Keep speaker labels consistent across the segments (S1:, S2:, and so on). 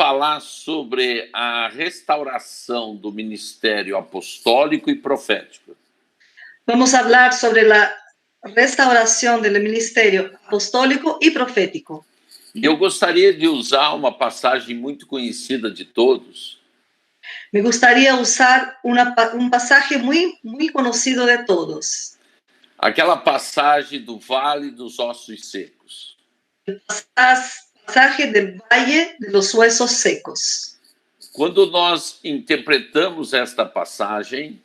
S1: falar sobre a restauração do ministério apostólico e profético.
S2: Vamos hablar sobre la restauración del ministerio apostólico y profético.
S1: E eu gostaria de usar uma passagem muito conhecida de todos,
S2: Me gustaría usar un pasaje muy conocido de todos.
S1: aquela passagem do Vale dos Ossos Secos.
S2: El pasaje del Valle de los Huesos Secos.
S1: Quando nós interpretamos esta passagem,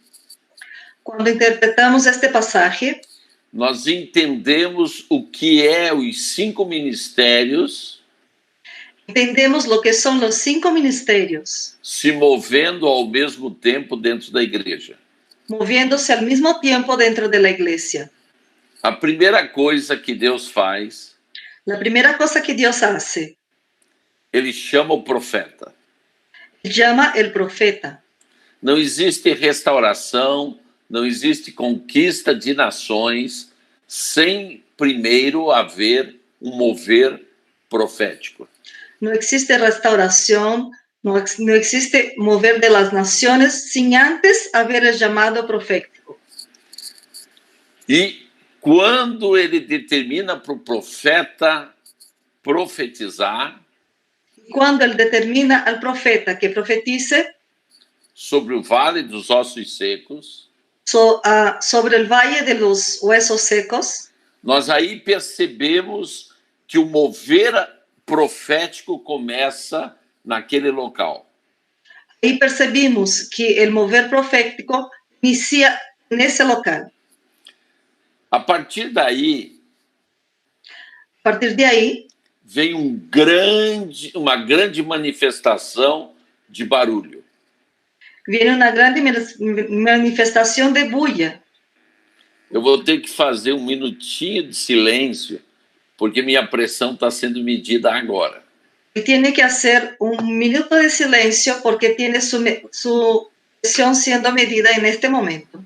S2: Cuando interpretamos este pasaje,
S1: nós entendemos o que é os 5 ministérios
S2: entendemos lo que son los 5 ministerios,
S1: se movendo ao mesmo tempo dentro da igreja.
S2: moviéndose al mismo tiempo dentro de la iglesia.
S1: A primeira coisa que Deus faz,
S2: La primera cosa que Dios hace,
S1: ele chama o profeta.
S2: llama el profeta.
S1: Não existe restauração, não existe conquista de nações sem primeiro haver um mover profético.
S2: No existe restauración, no existe mover de las naciones sin antes haber el llamado profético.
S1: E quando ele determina para o profeta profetizar
S2: Cuando él determina al profeta que profetice
S1: sobre o vale dos ossos secos,
S2: sobre el valle de los huesos secos,
S1: nós aí percebemos que o mover profético começa naquele local.
S2: ahí percibimos que el mover profético inicia en ese local.
S1: A partir daí,
S2: A partir de ahí,
S1: vem uma grande manifestação de barulho.
S2: viene una grande manifestación de bulla.
S1: Eu vou ter que fazer um minutinho de silêncio, porque minha pressão está sendo medida agora.
S2: Y tiene que hacer un minuto de silencio porque tiene su presión siendo medida en este momento.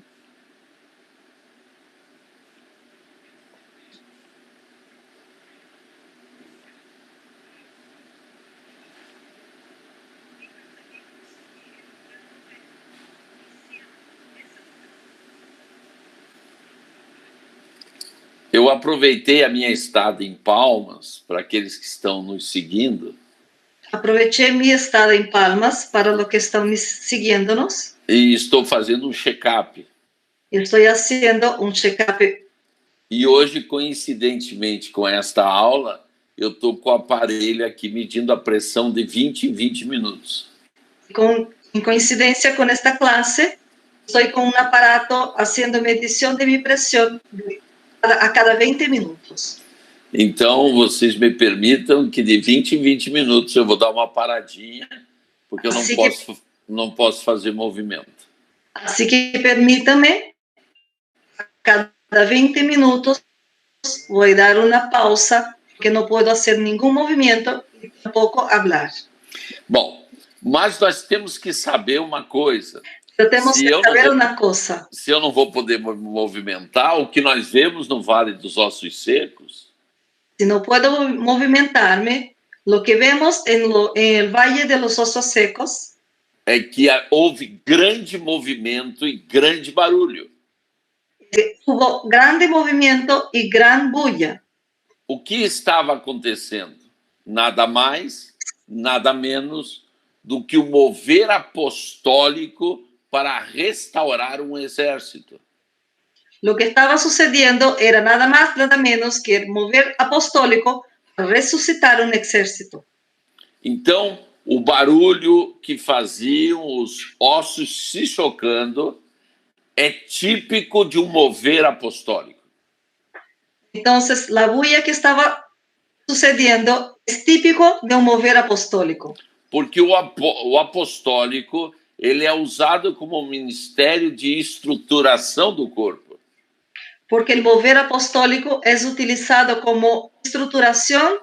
S1: Eu aproveitei a minha estada em Palmas, para aqueles que estão nos seguindo,
S2: Aproveché mi estada en Palmas para los que están siguiéndonos.
S1: e estou fazendo um check-up.
S2: Estoy haciendo un check-up.
S1: E hoje, coincidentemente com esta aula, eu estou com o aparelho aqui medindo a pressão de 20 em 20 minutos.
S2: En coincidencia con esta clase, estoy con un aparato haciendo medición de mi presión a cada 20 minutos.
S1: Então, vocês me permitam que de 20 em 20 minutos eu vou dar uma paradinha, porque eu não posso fazer movimento.
S2: Así que permítame, a cada 20 minutos voy a dar una pausa, porque no puedo hacer ningún movimiento y tampoco hablar.
S1: Bom, mas nós temos que saber uma coisa.
S2: Pero tenemos que saber una cosa.
S1: Se eu não vou poder movimentar, o que nós vemos no Vale dos Ossos Secos,
S2: Si no puedo movimentarme, lo que vemos en el Valle de los Osos Secos
S1: é que houve grande movimento e grande barulho.
S2: hubo grande movimiento y gran bulla.
S1: O que estava acontecendo? Nada mais, nada menos do que o mover apostólico para restaurar um exército.
S2: Lo que estaba sucediendo era nada más, nada menos que el mover apostólico para resucitar un ejército.
S1: Então, o barulho que faziam os ossos se chocando é típico de um mover apostólico.
S2: Entonces, la bulla que estaba sucediendo es típico de un mover apostólico.
S1: Porque o apostólico, ele é usado como ministério de estruturação do corpo.
S2: Porque el mover apostólico es utilizado como estructuración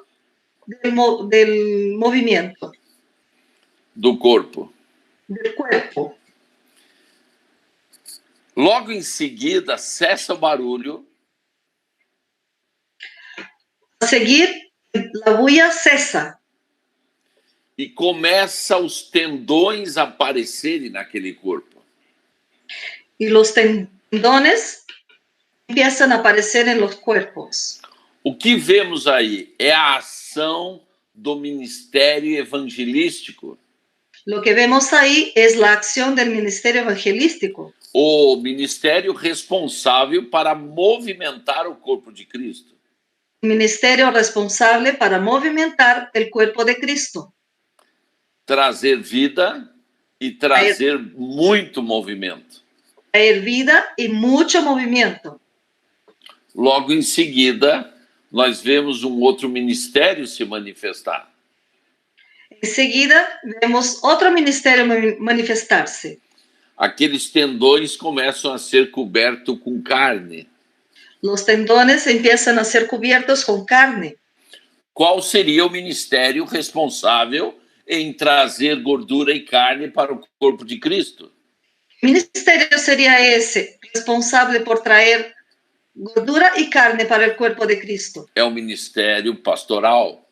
S2: del movimiento.
S1: Do corpo.
S2: Del cuerpo.
S1: Logo em seguida, cessa o barulho.
S2: A seguir, la bulla cesa.
S1: e começa os tendões a aparecerem naquele corpo.
S2: Y los tendones empiezan a aparecer en los cuerpos.
S1: O que vemos aí é a ação do ministério evangelístico.
S2: Lo que vemos ahí es la acción del ministerio evangelístico,
S1: O ministério responsável para movimentar o corpo de Cristo.
S2: el ministerio responsable para movimentar el cuerpo de Cristo,
S1: Trazer vida e trazer muito movimento.
S2: traer vida y mucho movimiento.
S1: Logo em seguida, nós vemos um outro ministério se manifestar.
S2: Enseguida vemos otro ministerio manifestarse.
S1: Aqueles tendões começam a ser cobertos com carne.
S2: Los tendones empiezan a ser cubiertos con carne.
S1: Qual seria o ministério responsável em trazer gordura e carne para o corpo de Cristo?
S2: ¿Qué ministerio sería ese responsable por traer gordura y carne para el cuerpo de Cristo?
S1: É o ministério pastoral.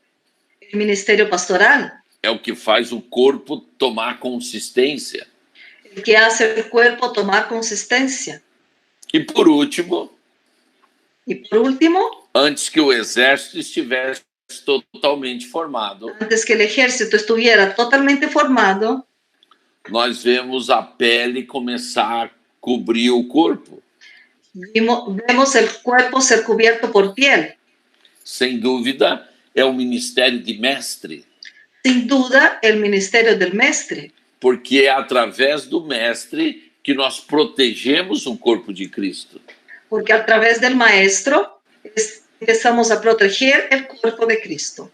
S2: El ministerio pastoral,
S1: É o que faz o corpo tomar consistência.
S2: el que hace el cuerpo tomar consistencia.
S1: E por último,
S2: Y por último,
S1: antes que o exército estivesse totalmente formado,
S2: antes que el ejército estuviera totalmente formado,
S1: nós vemos a pele começar a cobrir o corpo.
S2: vemos el cuerpo ser cubierto por piel.
S1: Sem dúvida, é o ministério de mestre,
S2: Sin duda, el ministerio del mestre,
S1: porque é através do mestre que nós protegemos o corpo de Cristo.
S2: porque a través del maestro empezamos a proteger el cuerpo de Cristo.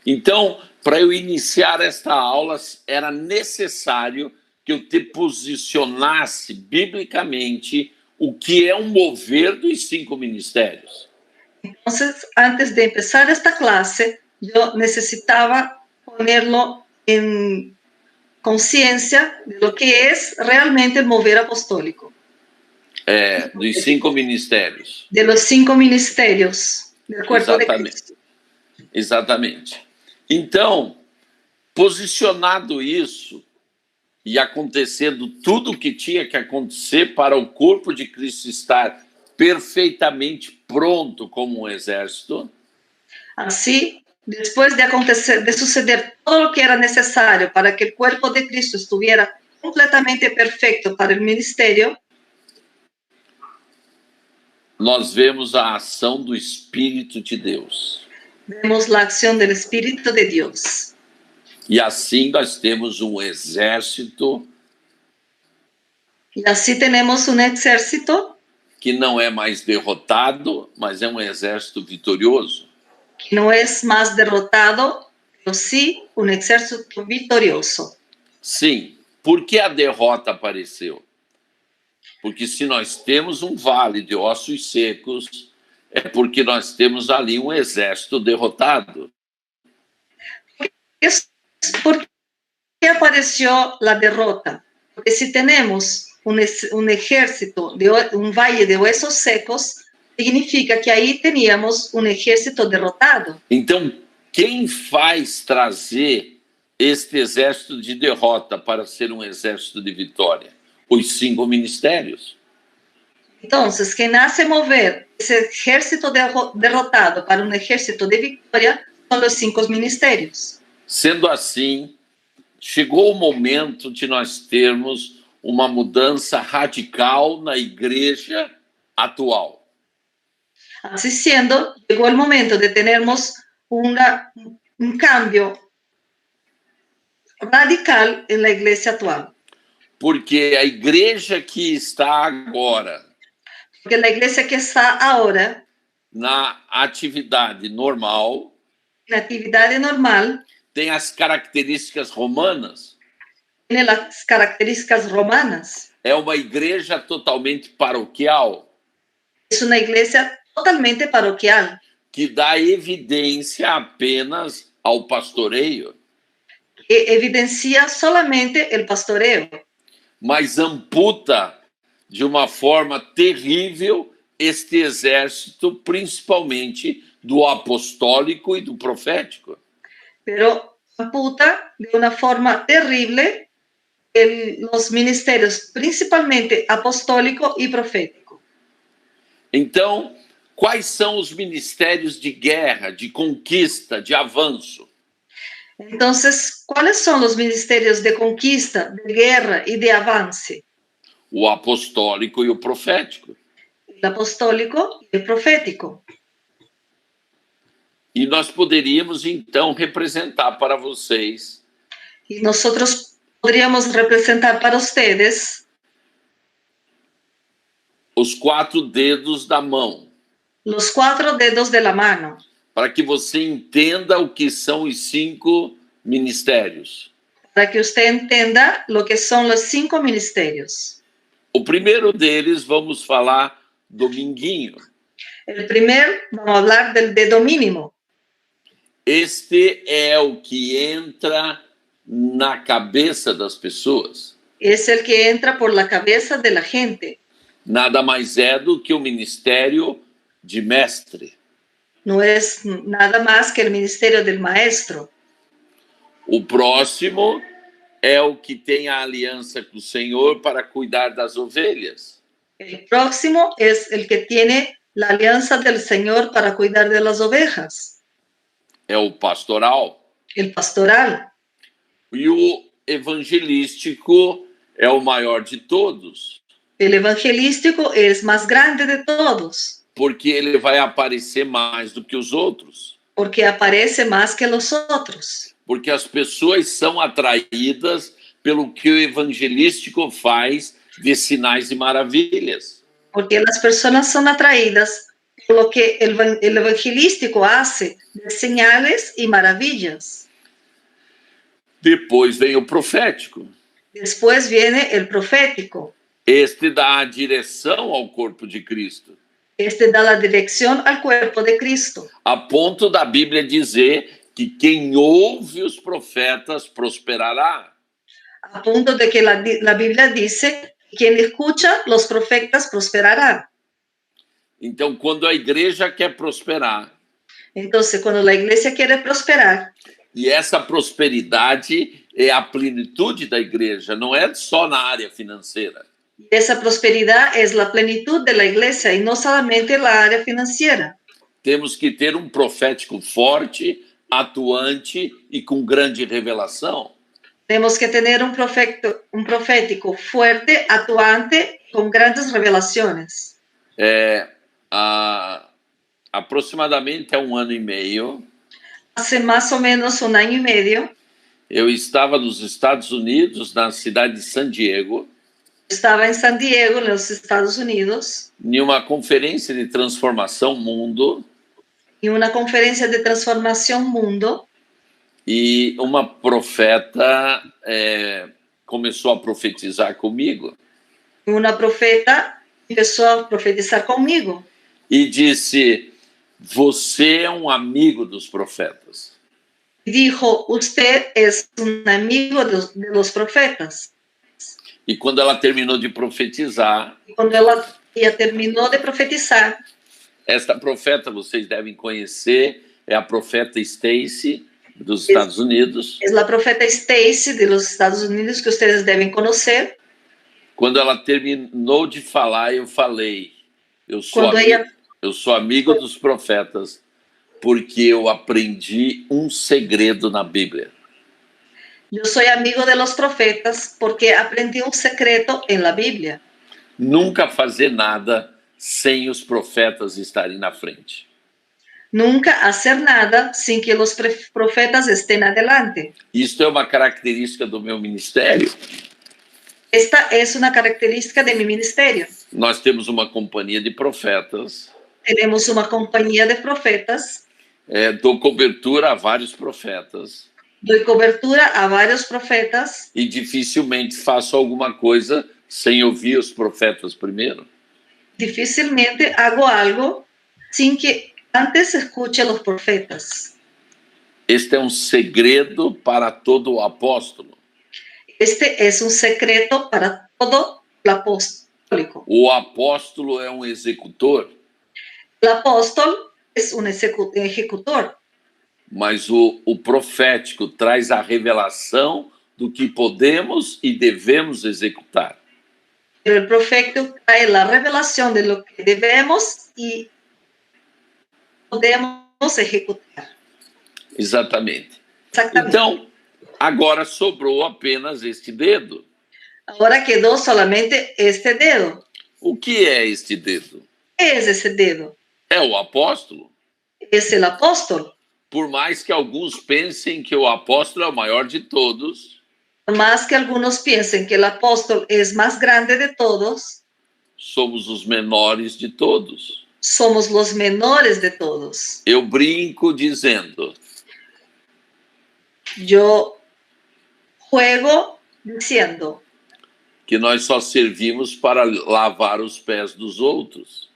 S1: Então, para eu iniciar esta aula, era necessário que eu te posicionasse biblicamente o que é um mover dos 5 ministérios.
S2: Entonces, antes de empezar esta clase, yo necesitaba ponerlo en conciencia de lo que es realmente el mover apostólico,
S1: Dos 5 ministérios.
S2: de los 5 ministerios del cuerpo de
S1: Exatamente.
S2: Cristo.
S1: Exatamente. Então, posicionado isso e acontecendo tudo o que tinha que acontecer para o corpo de Cristo estar perfeitamente pronto como um exército,
S2: Así, después de suceder todo lo que era necesario para que el cuerpo de Cristo estuviera completamente perfecto para el ministerio,
S1: nós vemos a ação do Espírito de Deus.
S2: vemos la acción del Espíritu de Dios.
S1: E assim nós temos um exército
S2: Y así tenemos un ejército
S1: que não é mais derrotado, mas é um exército vitorioso.
S2: que no es más derrotado, pero sí un ejército victorioso.
S1: Sim, por que a derrota apareceu? Porque se nós temos um vale de ossos secos, é porque nós temos ali um exército derrotado.
S2: ¿Por qué apareció la derrota? Porque si tenemos un ejército, un valle de huesos secos, significa que ahí teníamos un ejército derrotado.
S1: Então, quem faz trazer este exército de derrota para ser um exército de vitória? Os 5 ministérios.
S2: Entonces, quien hace mover ese ejército derrotado para un ejército de victoria son los 5 ministerios.
S1: Sendo assim, chegou o momento de nós termos uma mudança radical na igreja atual.
S2: Así siendo, llegó el momento de tenermos un cambio radical en la iglesia actual.
S1: Porque a igreja que está agora
S2: Porque la iglesia que está ahora,
S1: na atividade normal,
S2: en actividad normal,
S1: tem as características romanas.
S2: tiene las características romanas.
S1: É uma igreja totalmente paroquial,
S2: Es una iglesia totalmente paroquial,
S1: que dá evidência apenas ao pastoreio,
S2: que evidencia solamente el pastoreo,
S1: mas amputa de uma forma terrível este exército, principalmente do apostólico e do profético.
S2: pero amputa de una forma terrible los ministerios, principalmente apostólico y profético.
S1: Então, quais são os ministérios de guerra, de conquista, de avanço?
S2: Entonces, ¿cuáles son los ministerios de conquista, de guerra y de avance?
S1: O apostólico e o profético.
S2: El apostólico y el profético.
S1: E nós poderíamos, então, representar para vocês
S2: Y nosotros podríamos representar para ustedes
S1: os 4 dedos da mão,
S2: los 4 dedos de la mano,
S1: para que você entenda o que são os 5 ministérios.
S2: para que usted entienda lo que son los 5 ministerios.
S1: O primeiro deles, vamos falar dominguinho.
S2: El primero, vamos a hablar del dedo mínimo.
S1: Este é o que entra na cabeça das pessoas.
S2: Es el que entra por la cabeza de la gente.
S1: Nada mais é do que o ministério de mestre.
S2: No es nada más que el ministerio del maestro.
S1: O próximo é o que tem a aliança com o Senhor para cuidar das ovelhas.
S2: El próximo es el que tiene la alianza del Señor para cuidar de las ovejas.
S1: É o pastoral.
S2: El pastoral.
S1: E o evangelístico é o maior de todos,
S2: El evangelístico es más grande de todos,
S1: porque ele vai aparecer mais do que os outros.
S2: porque aparece más que los otros.
S1: Porque as pessoas são atraídas pelo que o evangelístico faz de sinais e maravilhas.
S2: Porque las personas son atraídas por lo que el evangelístico hace de señales y maravillas.
S1: Depois vem o profético.
S2: Después viene el profético.
S1: Este dá a direção ao corpo de Cristo,
S2: Este da la dirección al cuerpo de Cristo,
S1: a ponto da Bíblia dizer que quem ouve os profetas prosperará.
S2: a punto de que la Biblia dice, quien escucha los profetas prosperará.
S1: Então, quando a igreja quer prosperar,
S2: Entonces, cuando la iglesia quiere prosperar,
S1: e essa prosperidade é a plenitude da igreja, não é só na área financeira.
S2: esa prosperidad es la plenitud de la iglesia y no solamente la área financiera.
S1: Temos que ter um profético forte, atuante e com grande revelação.
S2: Tenemos que tener un profético fuerte, actuante, con grandes revelaciones.
S1: Aproximadamente há 1 ano e meio,
S2: Hace más o menos 1 año y medio,
S1: eu estava nos Estados Unidos, na cidade de San Diego,
S2: estaba en San Diego, en los Estados Unidos,
S1: em uma conferência de transformação mundo,
S2: en una conferencia de transformación mundo,
S1: e uma profeta começou a profetizar comigo
S2: y una profeta empezó a profetizar conmigo
S1: e disse: você é um amigo dos profetas.
S2: y dijo, usted es un amigo de los profetas.
S1: E quando ela terminou de profetizar,
S2: Y cuando ella terminó de profetizar,
S1: esta profeta vocês devem conhecer, é a profeta Stacy, dos Estados Unidos.
S2: es la profeta Stacy de los Estados Unidos, que ustedes deben conocer.
S1: Quando ela terminou de falar, eu falei: eu sou amigo dos profetas, porque eu aprendi um segredo na Bíblia.
S2: Yo soy amigo de los profetas porque aprendí un secreto en la Biblia.
S1: Nunca fazer nada sem os profetas estarem na frente.
S2: Nunca hacer nada sin que los profetas estén adelante.
S1: Isto é uma característica do meu ministério.
S2: Esta es una característica de mi ministerio.
S1: Nós temos uma companhia de profetas.
S2: Tenemos una compañía de profetas.
S1: Dou cobertura a vários profetas.
S2: Doy cobertura a varios profetas.
S1: E dificilmente faço alguma coisa sem ouvir os profetas primeiro.
S2: Dificilmente hago algo sin que antes escuche a los profetas.
S1: Este é um segredo para todo apóstolo.
S2: Este es un secreto para todo el apostólico.
S1: O apóstolo é um executor,
S2: El apóstol es un ejecutor,
S1: Mas o profético traz a revelação do que podemos e devemos executar.
S2: Pero el profeta trae la revelación de lo que debemos y podemos ejecutar.
S1: Exatamente.
S2: Exactamente.
S1: Então, agora sobrou apenas este dedo.
S2: Ahora quedó solamente este dedo.
S1: O que é este dedo?
S2: ¿Qué es ese dedo?
S1: É o apóstolo.
S2: Es el apóstol.
S1: Por mais que alguns pensem que o apóstolo é o maior de todos,
S2: Por más que algunos piensen que el apóstol es más grande de todos,
S1: somos os menores de todos.
S2: somos los menores de todos.
S1: Eu brinco dizendo
S2: Yo juego diciendo
S1: que nós só servimos para lavar os pés dos outros,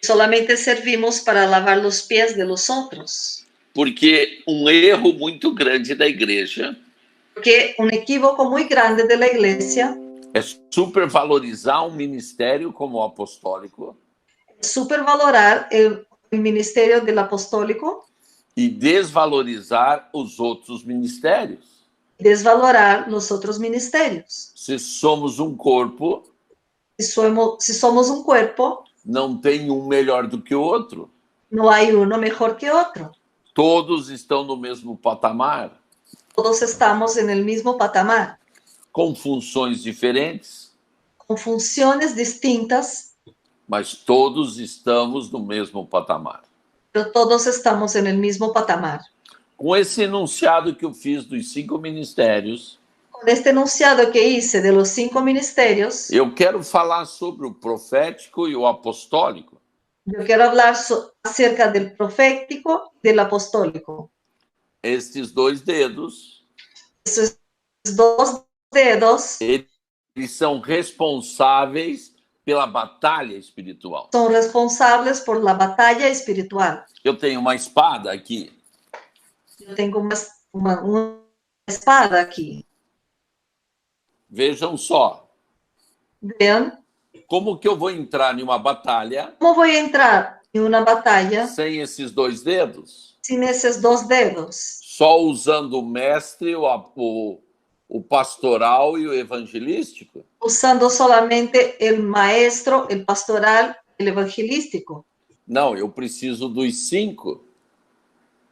S2: que solamente servimos para lavar los pies de los otros.
S1: porque um erro muito grande da igreja
S2: Porque un equívoco muy grande de la iglesia
S1: é supervalorizar um ministério como o apostólico
S2: es supervalorar el ministerio del apostólico
S1: e desvalorizar os outros ministérios.
S2: y desvalorar los otros ministerios.
S1: Se somos um corpo,
S2: Si somos un cuerpo,
S1: não tem um melhor do que o outro.
S2: no hay uno mejor que otro.
S1: Todos estão no mesmo patamar,
S2: Todos estamos en el mismo patamar,
S1: com funções diferentes,
S2: con funciones distintas,
S1: mas todos estamos no mesmo patamar.
S2: pero todos estamos en el mismo patamar.
S1: Com esse enunciado que eu fiz dos 5 ministérios,
S2: Con este enunciado que hice de los 5 ministerios,
S1: eu quero falar sobre o profético e o apostólico.
S2: yo quiero hablar acerca del profético y del apostólico.
S1: Estes dois dedos,
S2: Esos dos dedos
S1: eles são responsáveis pela batalha espiritual.
S2: son responsables por la batalla espiritual.
S1: Eu tenho uma espada aqui.
S2: Yo tengo una espada aquí.
S1: Vejam só,
S2: Vean,
S1: como que eu vou entrar em uma batalha
S2: ¿cómo voy a entrar en una batalla
S1: sem esses dois dedos?
S2: sin esos dos dedos?
S1: Só usando o mestre, o pastoral e o evangelístico?
S2: Usando solamente el maestro, el pastoral, el evangelístico.
S1: Não, eu preciso dos 5.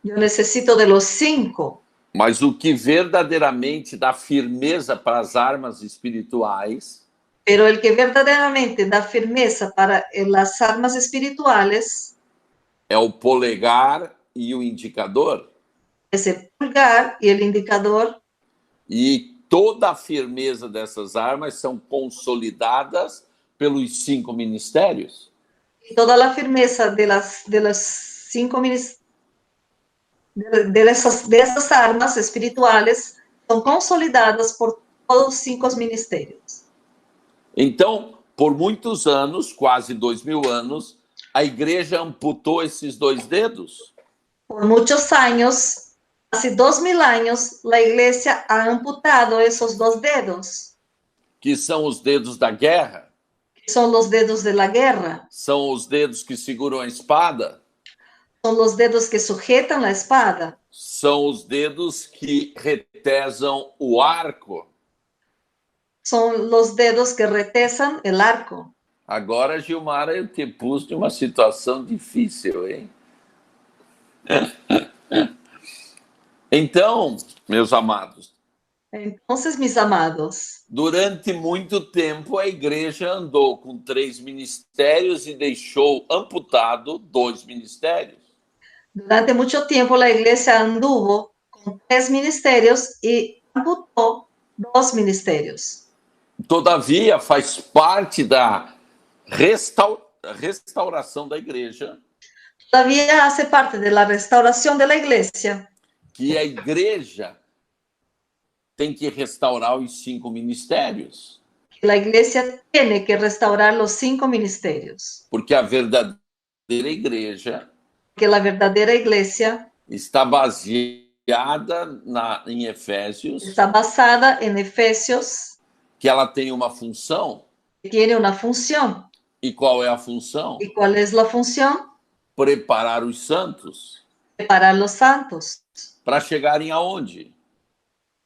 S2: Yo necesito de los 5.
S1: Mas o que verdadeiramente dá firmeza para as armas espirituais
S2: Pero el que verdaderamente da firmeza para las armas espirituales
S1: é o polegar e o indicador.
S2: es el pulgar y el indicador.
S1: E toda a firmeza dessas armas são consolidadas pelos 5 ministérios.
S2: Y toda la firmeza de las 5 de esas armas espirituales son consolidadas por todos los 5 ministerios.
S1: Então, por muitos anos, quase 2000 anos, a igreja amputou esses dois dedos.
S2: Por muchos años, hace 2000 años, la iglesia ha amputado esos dos dedos,
S1: Que são os dedos da guerra,
S2: que son los dedos de la guerra,
S1: são os dedos que seguram a espada,
S2: son los dedos que sujetan la espada,
S1: são os dedos que retesam o arco.
S2: son los dedos que retesan el arco.
S1: Agora, Gilmara, eu te pus de uma situação difícil, hein? Então, meus amados,
S2: Entonces, mis amados,
S1: durante muito tempo a igreja andou com 3 ministérios e deixou amputado 2 ministérios.
S2: durante mucho tiempo la iglesia anduvo con 3 ministerios y amputó 2 ministerios.
S1: Todavia, faz parte da restauração da igreja
S2: Todavía hace parte de la restauración de la iglesia
S1: que a igreja tem que restaurar os 5 ministérios,
S2: que la iglesia tiene que restaurar los 5 ministerios,
S1: porque a verdadeira igreja
S2: que la verdadera iglesia
S1: está baseada em Efésios,
S2: está basada en Efesios,
S1: que ela tem uma função.
S2: que tiene una función.
S1: E qual é a função?
S2: ¿Y cuál es la función?
S1: Preparar os santos.
S2: Preparar los santos.
S1: para chegarem aonde?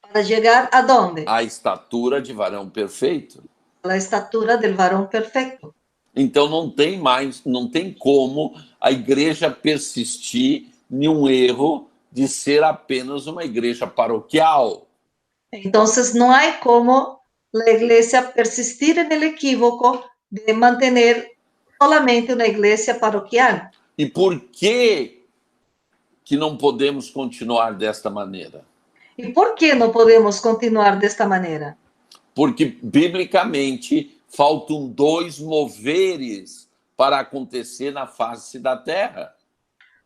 S2: para llegar a dónde?
S1: A estatura de varão perfeito.
S2: A la estatura del varón perfecto.
S1: Então não tem como a igreja persistir em um erro de ser apenas uma igreja paroquial.
S2: Entonces no hay como la iglesia persistir en el equívoco de mantener solamente una iglesia parroquial.
S1: E por que não podemos continuar desta maneira?
S2: ¿Y por qué no podemos continuar de esta manera?
S1: Porque, biblicamente, faltam 2 moveres para acontecer na face da terra.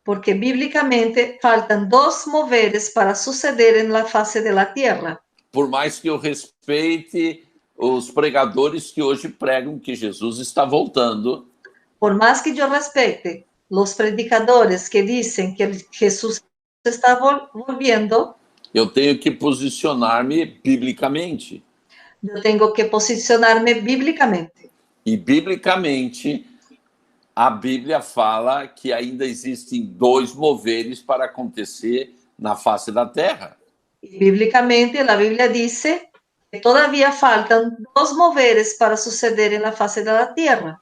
S2: Porque bíblicamente faltan 2 moveres para suceder en la fase de la tierra.
S1: Por mais que eu respeite os pregadores que hoje pregam que Jesus está voltando,
S2: Por más que yo respete los predicadores que dicen que Jesús está volviendo,
S1: eu tenho que posicionar-me biblicamente.
S2: yo tengo que posicionarme bíblicamente.
S1: E, biblicamente, a Bíblia fala que ainda existem 2 moveres para acontecer na face da terra.
S2: Y bíblicamente la Biblia dice que todavía faltan 2 moveres para suceder en la fase de la tierra.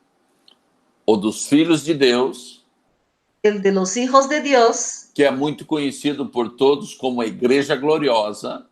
S1: O dos filhos de Deus,
S2: El de los hijos de Dios,
S1: que é muito conhecido por todos como a Igreja Gloriosa,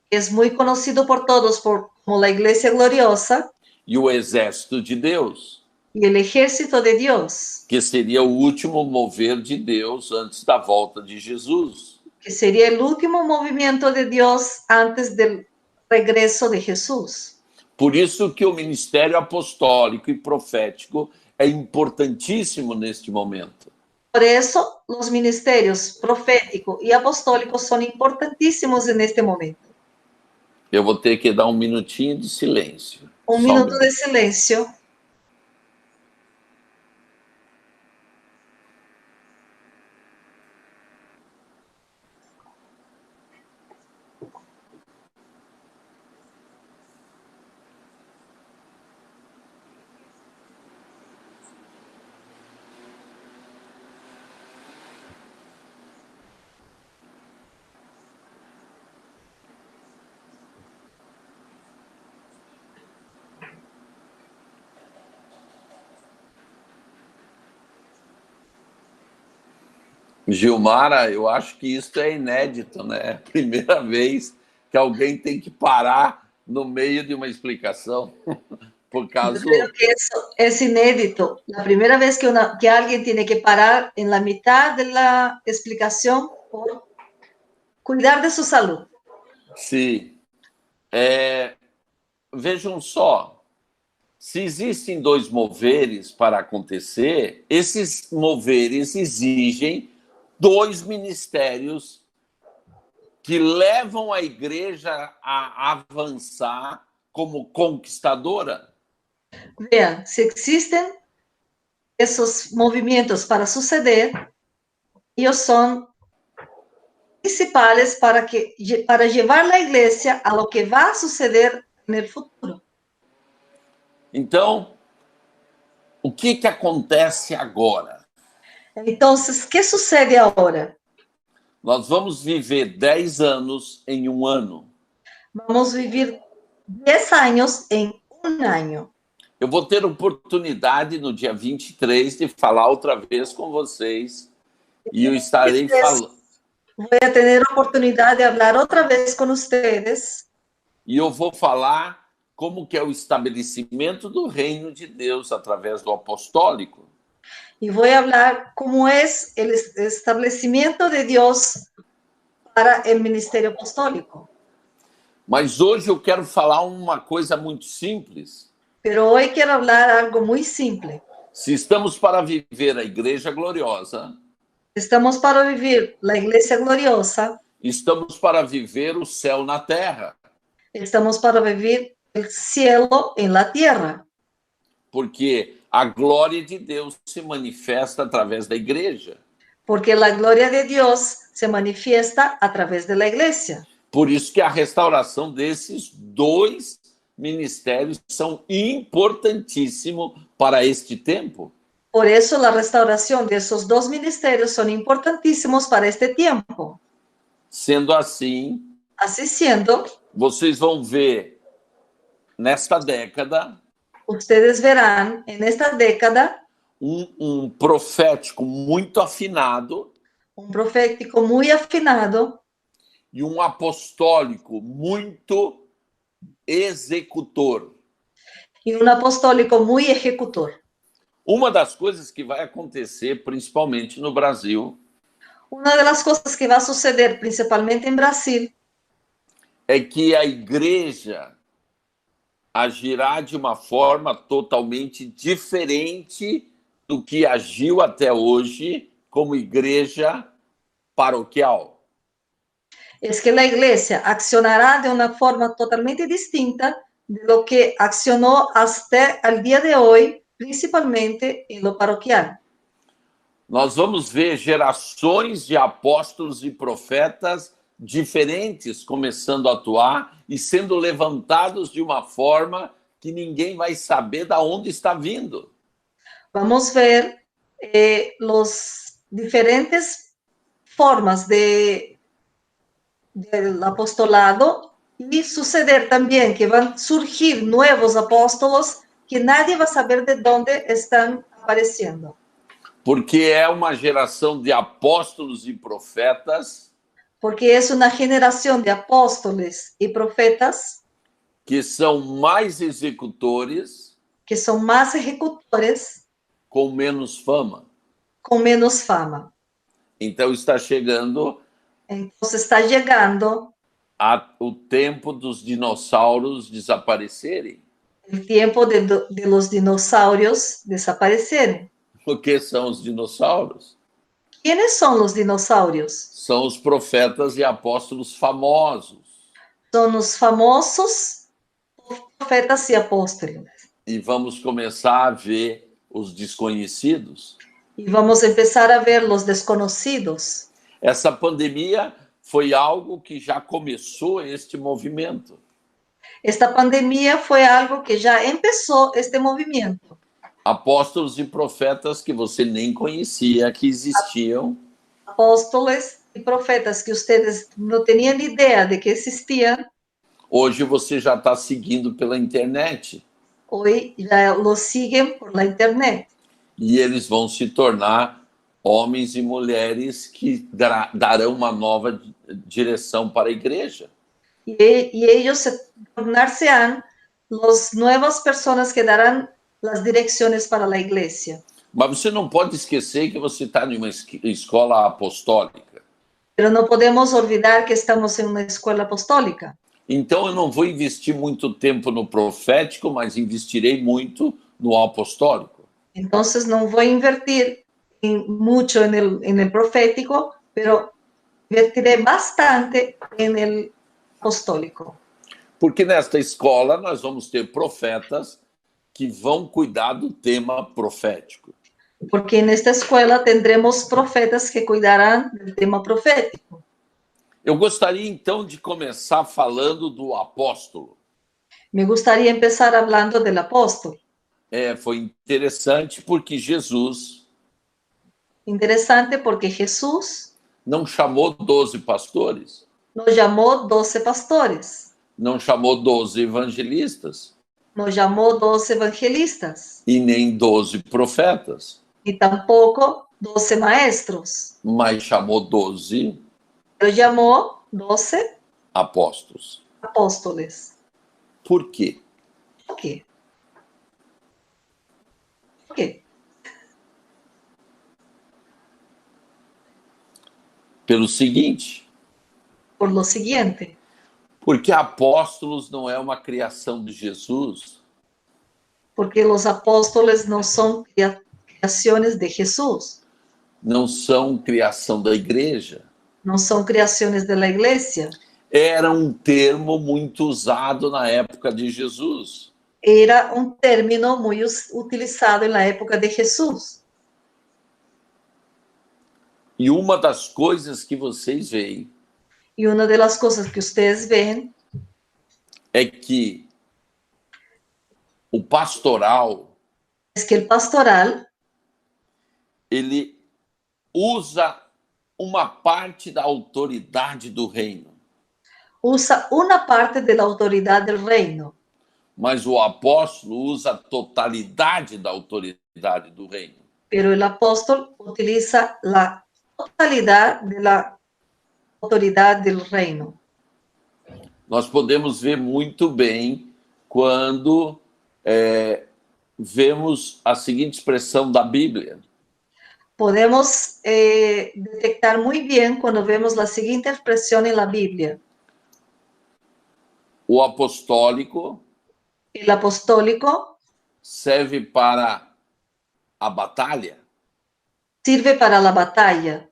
S2: que es muy conocido por todos como la iglesia gloriosa,
S1: e o exército de Deus,
S2: y el ejército de Dios,
S1: que seria o último mover de Deus antes da volta de Jesus.
S2: que sería el último movimiento de Dios antes del regreso de Jesús.
S1: Por isso que o ministério apostólico e profético é importantíssimo neste momento.
S2: Por eso los ministerios profético y apostólico son importantísimos en este momento.
S1: Eu vou ter que dar um minutinho de silêncio.
S2: Un
S1: Só
S2: minuto de silencio.
S1: Gilmara, eu acho que isso é inédito, né? É a primeira vez que alguém tem que parar no meio de uma explicação. Por causa...
S2: Yo creo que eso es inédito. La primera vez que alguien tiene que parar en la mitad de la explicación por cuidar de su salud.
S1: Sim. Vejam só, se existem 2 moveres para acontecer, esses moveres exigem 2 ministérios que levam a igreja a avançar como conquistadora.
S2: Vean, si existen esos movimientos para suceder, ellos son principales para llevar la iglesia a lo que va a suceder en el futuro.
S1: Então, o que acontece agora?
S2: Entonces, ¿qué sucede ahora?
S1: Nós vamos viver 10 anos em um ano.
S2: Vamos vivir 10 años en un año.
S1: Eu vou ter oportunidade no dia 23 de falar outra vez com vocês e eu estarei falando.
S2: Voy a tener oportunidad de hablar otra vez con ustedes.
S1: E eu vou falar como que é o estabelecimento do reino de Deus através do apostólico.
S2: Y voy a hablar cómo es el establecimiento de Dios para el ministerio apostólico.
S1: Mas hoje eu quero falar uma coisa muito simples.
S2: Pero hoy quiero hablar algo muy simple.
S1: Se estamos para viver a Igreja Gloriosa,
S2: Estamos para vivir la iglesia gloriosa,
S1: estamos para viver o céu na terra.
S2: estamos para vivir el cielo en la tierra.
S1: Porque a glória de Deus se manifesta através da igreja.
S2: Porque la gloria de Dios se manifiesta a través de la iglesia.
S1: Por isso que a restauração desses 2 ministérios são importantíssimos para este tempo.
S2: Por eso la restauración de esos 2 ministerios son importantísimos para este tiempo.
S1: Sendo assim,
S2: Así siendo,
S1: vocês vão ver nesta década
S2: ustedes verán en esta década
S1: um profético muito afinado
S2: un profético muy afinado
S1: e um apostólico muito executor.
S2: y un apostólico muy ejecutor.
S1: Uma das coisas que vai acontecer, principalmente no Brasil,
S2: Una de las cosas que va a suceder principalmente en Brasil
S1: é que a igreja agirá de uma forma totalmente diferente do que agiu até hoje como igreja paroquial.
S2: es que la iglesia accionará de una forma totalmente distinta de lo que accionó hasta el día de hoy, principalmente en lo parroquial.
S1: Nós vamos ver gerações de apóstolos e profetas diferentes começando a atuar e sendo levantados de uma forma que ninguém vai saber de onde está vindo.
S2: Vamos ver los diferentes formas del apostolado y suceder también que van a surgir nuevos apóstolos que nadie va a saber de dónde están apareciendo.
S1: Porque é uma geração de apóstolos e profetas
S2: Porque es una generación de apóstoles y profetas
S1: que são mais executores
S2: que son más ejecutores
S1: com menos fama.
S2: con menos fama.
S1: Então está chegando
S2: Entonces está llegando
S1: o tempo dos dinossauros desaparecerem.
S2: el tiempo de los dinosaurios desaparecer.
S1: O que são os dinossauros?
S2: ¿Quiénes son los dinosaurios?
S1: São os profetas e apóstolos famosos.
S2: Son los famosos profetas y apóstoles.
S1: E vamos começar a ver os desconhecidos.
S2: Y vamos a empezar a ver los desconocidos.
S1: Essa pandemia foi algo que já começou este movimento.
S2: Esta pandemia fue algo que ya empezó este movimiento.
S1: Apóstolos e profetas que você nem conhecia que existiam.
S2: Apóstoles y profetas que ustedes no tenían idea de que existían,
S1: Hoje você já está seguindo pela internet.
S2: hoy ya los siguen por la internet.
S1: E eles vão se tornar homens e mulheres que darão uma nova direção para a igreja.
S2: Y ellos se tornarán las nuevas personas que darán las direcciones para la iglesia.
S1: Mas você não pode esquecer que você está em uma escola apostólica.
S2: Pero no podemos olvidar que estamos en una escuela apostólica.
S1: Então eu não vou investir muito tempo no profético, mas investirei muito no apostólico.
S2: Entonces no voy a invertir mucho en el profético, pero invertiré bastante en el apostólico.
S1: Porque nesta escola nós vamos ter profetas que vão cuidar do tema profético.
S2: Porque en esta escuela tendremos profetas que cuidarán del tema profético.
S1: Eu gostaria então de começar falando do apóstolo.
S2: Me gustaría empezar hablando del apóstol.
S1: Foi interessante porque Jesus
S2: Interesante porque Jesús
S1: não chamou 12 pastores,
S2: nos llamó 12 pastores,
S1: não chamou 12 evangelistas
S2: nos llamó 12 evangelistas,
S1: e nem 12 profetas,
S2: y tampoco 12 maestros,
S1: mas chamou 12
S2: pero llamó 12
S1: apóstolos.
S2: apóstoles.
S1: Por quê?
S2: ¿Por qué? ¿Por qué?
S1: Pelo seguinte,
S2: Por lo siguiente,
S1: porque apóstolos não é uma criação de Jesus,
S2: porque los apóstoles no son creaciones de Jesús,
S1: não são criação da igreja.
S2: no son creaciones de la iglesia.
S1: Era um termo muito usado na época de Jesus.
S2: Era un término muy utilizado en la época de Jesús.
S1: E uma das coisas que vocês veem
S2: Y una de las cosas que ustedes ven
S1: é que o pastoral,
S2: es que el pastoral
S1: ele usa uma parte da autoridade do reino.
S2: Usa una parte de la autoridad del reino,
S1: Mas o apóstolo usa a totalidade da autoridade do reino.
S2: pero el apóstol utiliza la totalidad de la autoridad del reino.
S1: Nós podemos ver muito bem quando vemos a seguinte expressão da Bíblia:
S2: Podemos detectar muy bien cuando vemos la siguiente expresión en la Biblia.
S1: o apostólico
S2: El apostólico
S1: serve para a batalha.
S2: sirve para la batalla.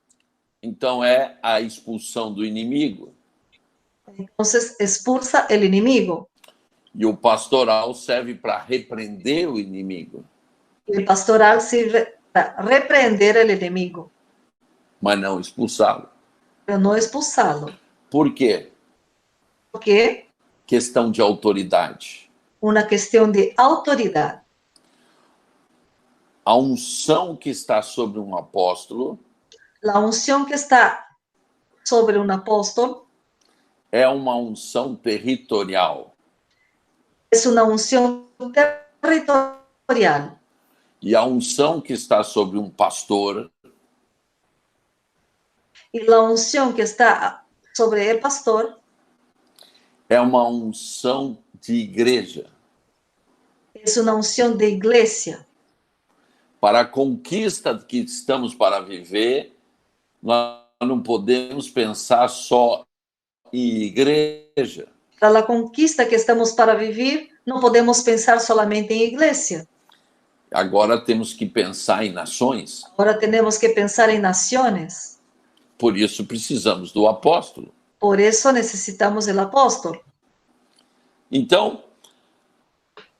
S1: Então é a expulsão do inimigo.
S2: Entonces expulsa el enemigo.
S1: E o pastoral serve para repreender o inimigo.
S2: El pastoral sirve para reprender el enemigo,
S1: Mas não expulsá-lo.
S2: pero no expulsarlo.
S1: Por quê?
S2: Porque
S1: Questão de autoridade.
S2: una cuestión de autoridad.
S1: A unção que está sobre um apóstolo
S2: La unción que está sobre un apóstol
S1: é uma unção territorial.
S2: es una unción territorial.
S1: E a unção que está sobre um pastor
S2: Y la unción que está sobre el pastor
S1: é uma unção de igreja.
S2: es una unción de iglesia.
S1: Para a conquista que estamos para viver, nós não podemos pensar só em igreja.
S2: Para la conquista que estamos para vivir, no podemos pensar solamente en iglesia.
S1: Agora temos que pensar em nações.
S2: Ahora tenemos que pensar en naciones.
S1: Por isso precisamos do apóstolo.
S2: Por eso necesitamos el apóstol.
S1: Então,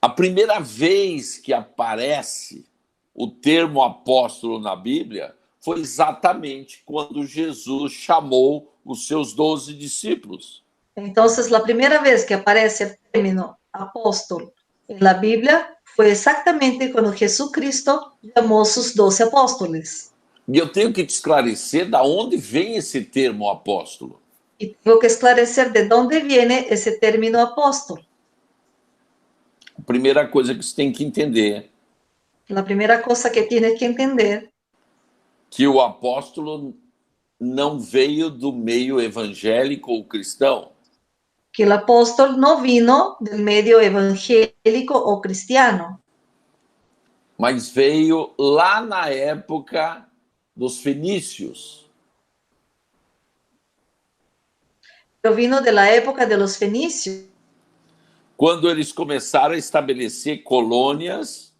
S1: a primeira vez que aparece o termo apóstolo na Bíblia foi exatamente quando Jesus chamou os seus 12 discípulos.
S2: Entonces, la primera vez que aparece el término apóstol en la Biblia fue exactamente cuando Jesucristo llamó a sus 12 apóstoles.
S1: E eu tenho que te esclarecer da onde vem esse termo apóstolo.
S2: Y tengo que esclarecer de dónde viene ese término apóstol.
S1: A primeira coisa que você tem que entender
S2: La primera cosa que tienes que entender
S1: que o apóstolo não veio do meio evangélico ou cristão.
S2: que el apóstol no vino del medio evangélico o cristiano,
S1: Mas veio lá na época dos fenícios.
S2: pero vino de la época de los fenicios,
S1: Quando eles começaram a estabelecer colônias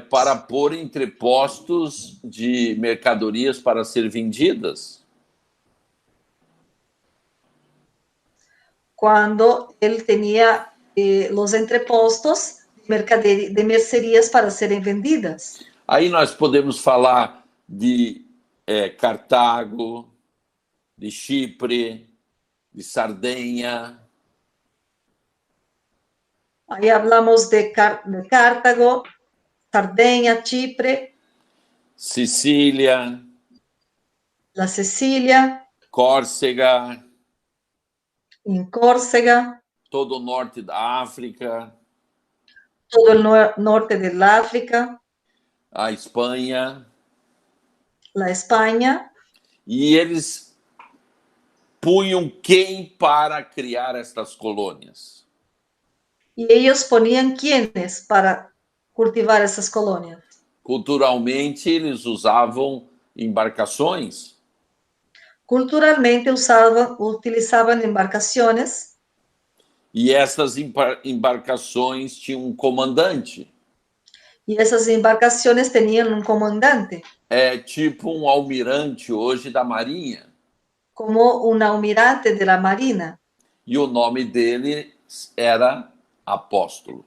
S1: para pôr entrepostos de mercadorias para ser vendidas.
S2: cuando él tenía los entrepostos de mercerías para serem vendidas.
S1: Aí nós podemos falar de Cartago, de Chipre, de Sardenha.
S2: Ahí hablamos de Cartago, Sardeña, Chipre,
S1: Sicília,
S2: la Sicilia,
S1: Córcega,
S2: en Córcega,
S1: todo o norte da África,
S2: todo el norte del África,
S1: a Espanha.
S2: la España,
S1: E eles punham quem para criar estas colônias?
S2: y ellos ponían quienes para cultivar esas colonias.
S1: Culturalmente, eles usavam embarcações.
S2: Culturalmente utilizaban embarcaciones
S1: E essas embarcações tinham um comandante.
S2: y esas embarcaciones tenían un comandante,
S1: É tipo um almirante hoje da Marinha.
S2: como un almirante de la Marina,
S1: E o nome dele era Apóstolo.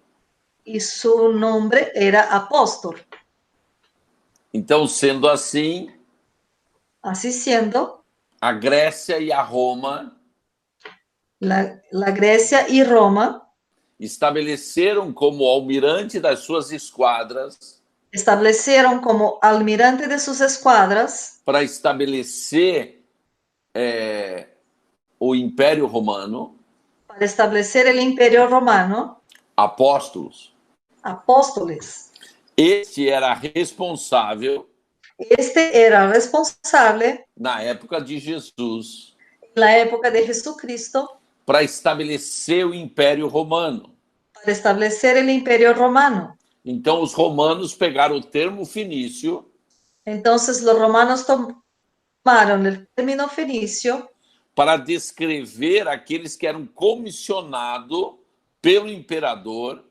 S2: y su nombre era apóstol.
S1: Então, sendo assim,
S2: Así siendo,
S1: a Grécia e a Roma
S2: la Grecia y Roma
S1: estabeleceram como almirante das suas esquadras
S2: Establecieron como almirante de sus escuadras
S1: para estabelecer o Império Romano,
S2: para establecer el imperio romano,
S1: apóstolos.
S2: apóstoles.
S1: Este era responsável,
S2: Este era responsable
S1: na época de Jesus,
S2: en la época de Jesucristo
S1: para estabelecer o Império Romano.
S2: para establecer el imperio romano.
S1: Então, os romanos pegaram o termo fenício
S2: Entonces los romanos tomaron el término fenicio
S1: para descrever aqueles que eram comissionados pelo imperador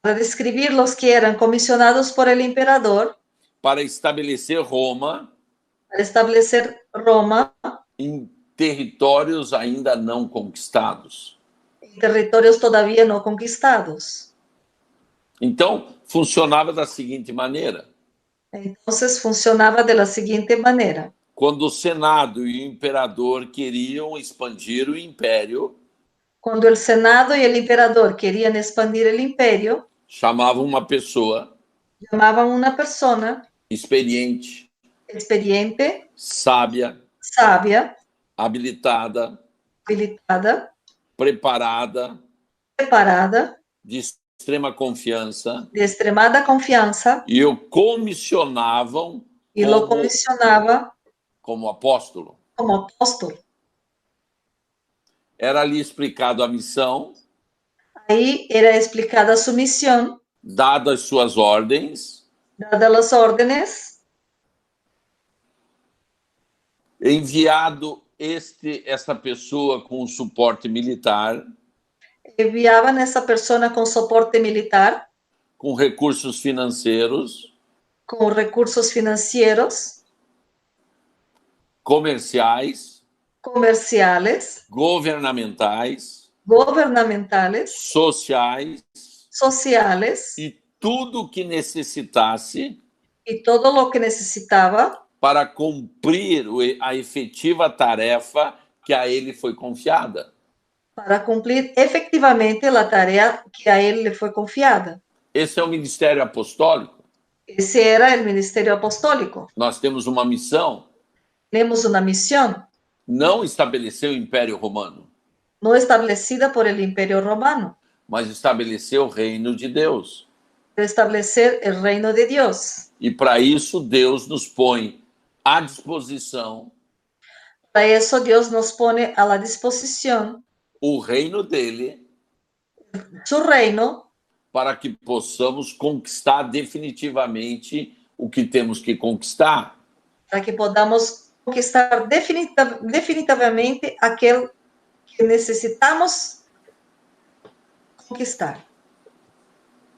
S2: para describir los que eran comisionados por el emperador
S1: para estabelecer Roma
S2: para establecer Roma
S1: em territórios ainda não conquistados.
S2: en territorios todavía no conquistados.
S1: Então, funcionava da seguinte maneira:
S2: Entonces funcionaba de la siguiente manera.
S1: quando o Senado e o imperador queriam expandir o império,
S2: Cuando el Senado y el emperador querían expandir el imperio,
S1: chamavam uma pessoa
S2: llamaban a una persona
S1: experiente,
S2: experiente,
S1: sábia,
S2: sabia,
S1: habilitada,
S2: habilitada,
S1: preparada,
S2: de
S1: extrema confiança,
S2: de extremada confianza,
S1: e o comissionavam
S2: y lo comisionaba
S1: como apóstolo.
S2: como apóstol.
S1: Era ali explicado a missão,
S2: Ahí era explicada su misión,
S1: dadas suas ordens,
S2: dadas las órdenes,
S1: enviado essa pessoa com suporte militar,
S2: enviaban a esa persona con soporte militar,
S1: com recursos financeiros,
S2: con recursos financieros,
S1: comerciais,
S2: comerciales,
S1: governamentais,
S2: gubernamentales,
S1: sociais
S2: sociales,
S1: e tudo que necessitasse
S2: y todo lo que necesitaba
S1: para cumprir a efetiva tarefa que a ele foi confiada.
S2: para cumplir efectivamente la tarea que a él le fue confiada.
S1: Esse é o ministério apostólico.
S2: Ese era el ministerio apostólico.
S1: Nós temos uma missão,
S2: Tenemos una misión
S1: não estabelecer o Império Romano,
S2: no establecida por el imperio romano,
S1: mas estabelecer o reino de Deus.
S2: de establecer el reino de Dios.
S1: E para isso Deus nos põe à disposição
S2: Para eso Dios nos pone a la disposición
S1: o reino dele
S2: su reino
S1: para que possamos conquistar definitivamente o que temos que conquistar.
S2: para que podamos conquistar definitivamente aquel que necesitamos conquistar.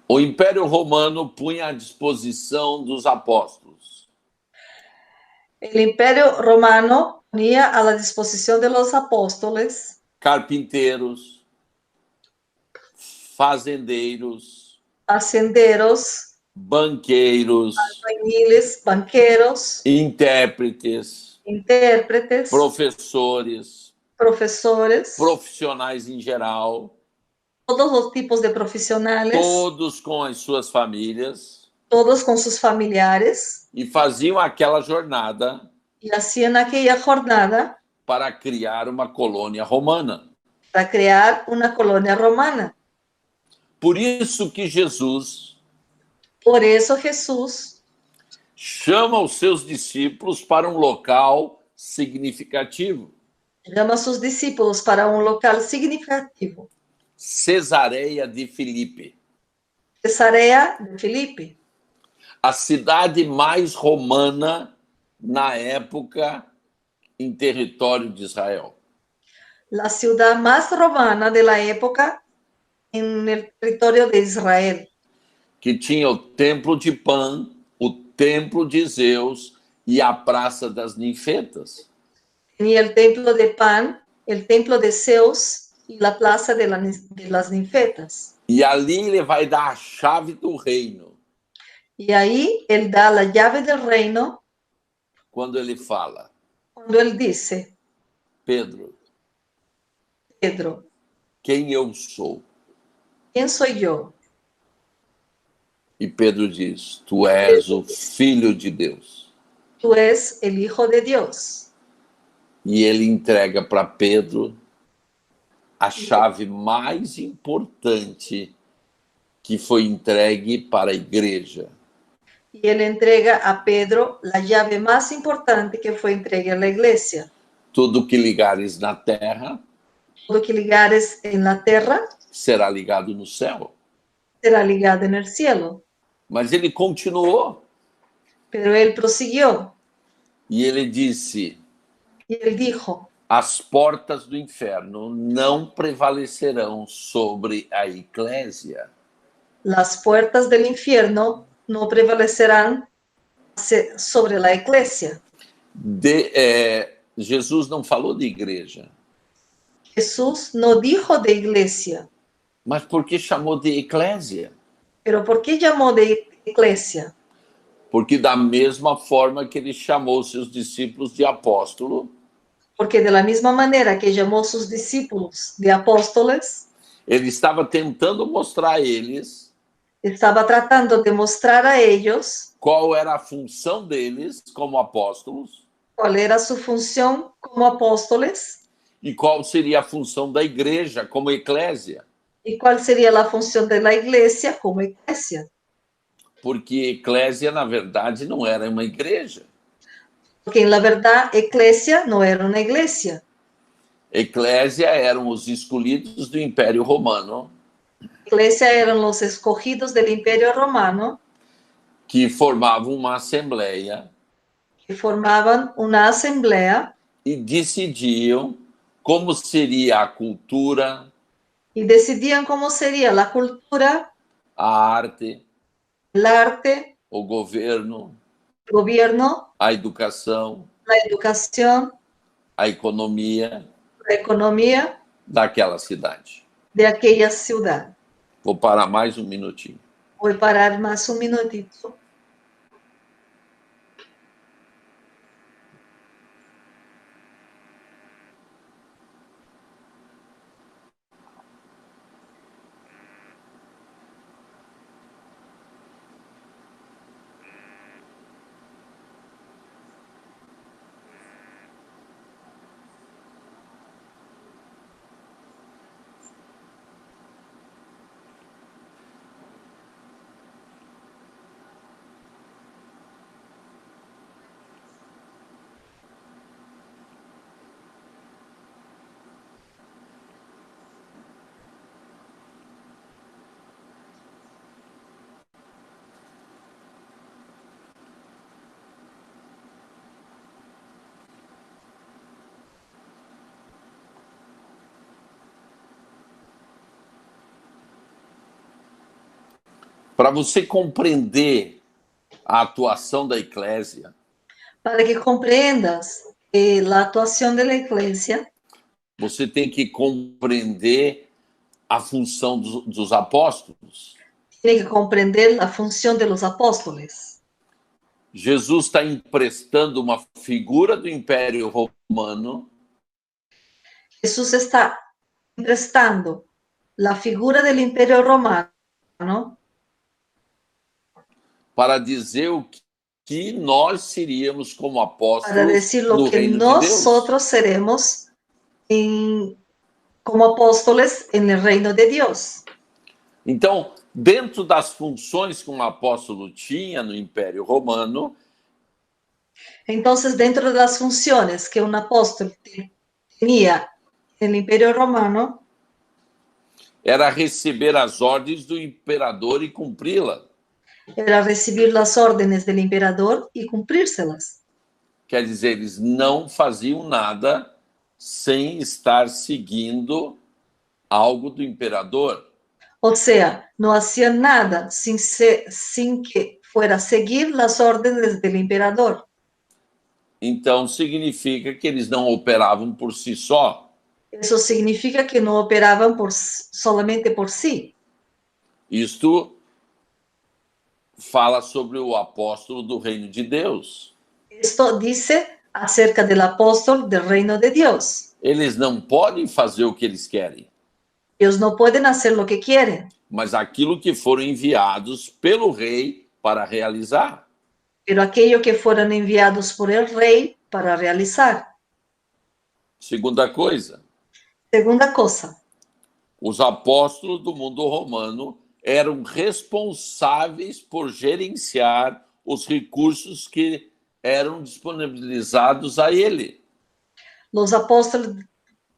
S1: O Império Romano punha à disposição dos apóstolos
S2: El imperio romano ponía a la disposición de los apóstoles
S1: carpinteiros, fazendeiros,
S2: hacenderos,
S1: banqueiros,
S2: albañiles, banqueros,
S1: intérpretes,
S2: intérpretes,
S1: professores,
S2: profesores,
S1: profissionais em geral,
S2: todos los tipos de profesionales,
S1: todos com as suas famílias,
S2: todos con sus familiares,
S1: e faziam aquela jornada
S2: y hacían aquella jornada
S1: para criar uma colônia romana.
S2: para crear una colonia romana.
S1: Por isso que Jesus
S2: Por eso Jesús
S1: chama os seus discípulos para um local significativo,
S2: llama a sus discípulos para un local significativo,
S1: Cesareia de Filipe,
S2: Cesarea de Filipe,
S1: a cidade mais romana na época em território de Israel.
S2: la ciudad más romana de la época en el territorio de Israel,
S1: Que tinha o templo de Pan, o templo de Zeus e a praça das ninfetas.
S2: tenía el templo de Pan, el templo de Zeus y la plaza de las ninfetas.
S1: E ali ele vai dar a chave do reino,
S2: Y ahí él da la llave del reino
S1: quando ele fala:
S2: cuando él dice,
S1: Pedro,
S2: Pedro,
S1: quem eu sou?
S2: ¿quién soy yo?
S1: E Pedro diz: Tu és o Filho de Deus.
S2: Tú eres el Hijo de Dios.
S1: E ele entrega para Pedro a chave mais importante que foi entregue para a igreja.
S2: Y él entrega a Pedro la llave más importante que fue entregue a la iglesia.
S1: Tudo que ligares na terra
S2: Todo que ligares en la tierra
S1: será ligado no céu.
S2: será ligado en el cielo.
S1: Mas ele continuou
S2: Pero él prosiguió
S1: e ele disse:
S2: y él dijo,
S1: as portas do inferno não prevalecerão sobre a eclésia.
S2: las puertas del infierno no prevalecerán sobre la iglesia.
S1: Jesus não falou de igreja.
S2: Jesús no dijo de iglesia,
S1: Mas por que chamou de eclésia?
S2: pero ¿por qué llamó de iglesia?
S1: Porque da mesma forma que ele chamou seus discípulos de apóstolo,
S2: Porque de la misma manera que llamó a sus discípulos de apóstoles,
S1: ele estava tentando mostrar a eles
S2: estaba tratando de mostrar a ellos
S1: qual era a função deles como apóstolos
S2: cuál era su función como apóstoles
S1: e qual seria a função da igreja como eclésia.
S2: y cuál sería la función de la iglesia como iglesia.
S1: Porque eclésia, na verdade, não era uma igreja.
S2: Porque en la verdad, iglesia no era una iglesia.
S1: Eclésia eram os escolhidos do Império Romano,
S2: Iglesia eran los escogidos del Imperio Romano
S1: que formavam uma assembleia
S2: que formaban una asamblea
S1: e decidiam como seria a cultura,
S2: y decidían cómo sería la cultura,
S1: a arte,
S2: el arte,
S1: o governo,
S2: el gobierno,
S1: a educação,
S2: la educación,
S1: a economia
S2: la economía
S1: daquela cidade.
S2: de aquella ciudad.
S1: Vou parar mais um minutinho.
S2: Voy a parar más un minutito.
S1: Para você compreender a atuação da eclésia,
S2: Para que comprendas la actuación de la iglesia,
S1: você tem que compreender a função dos apóstolos.
S2: tiene que comprender la función de los apóstoles.
S1: Jesus está emprestando uma figura do Império Romano
S2: Jesús está prestando la figura del Imperio Romano
S1: para dizer o que nós seríamos como
S2: para
S1: apóstolos
S2: decir lo
S1: no
S2: que
S1: reino de Deus.
S2: nosotros seremos como apóstoles en el reino de Dios.
S1: Então, dentro das funções que um apóstolo tinha no Império Romano,
S2: Entonces, dentro de las funciones que un apóstol tenía en el Imperio Romano,
S1: era receber as ordens do imperador e cumpri-las.
S2: era recibir las órdenes del emperador y cumplírselas.
S1: Quer dizer, eles não faziam nada sem estar seguindo algo do imperador.
S2: O sea, no hacían nada sin que fuera a seguir las órdenes del emperador.
S1: Então, significa que eles não operavam por si só.
S2: Eso significa que no operaban solamente por sí.
S1: Isto fala sobre o apóstolo do reino de Deus.
S2: Esto dice acerca del apóstol del reino de Dios.
S1: Eles não podem fazer o que eles querem.
S2: Ellos no pueden hacer lo que quieren,
S1: mas aquilo que foram enviados pelo rei para realizar.
S2: pero aquello que fueron enviados por el rey para realizar.
S1: Segunda coisa,
S2: Segunda cosa,
S1: os apóstolos do mundo romano eram responsáveis por gerenciar os recursos que eram disponibilizados a ele.
S2: los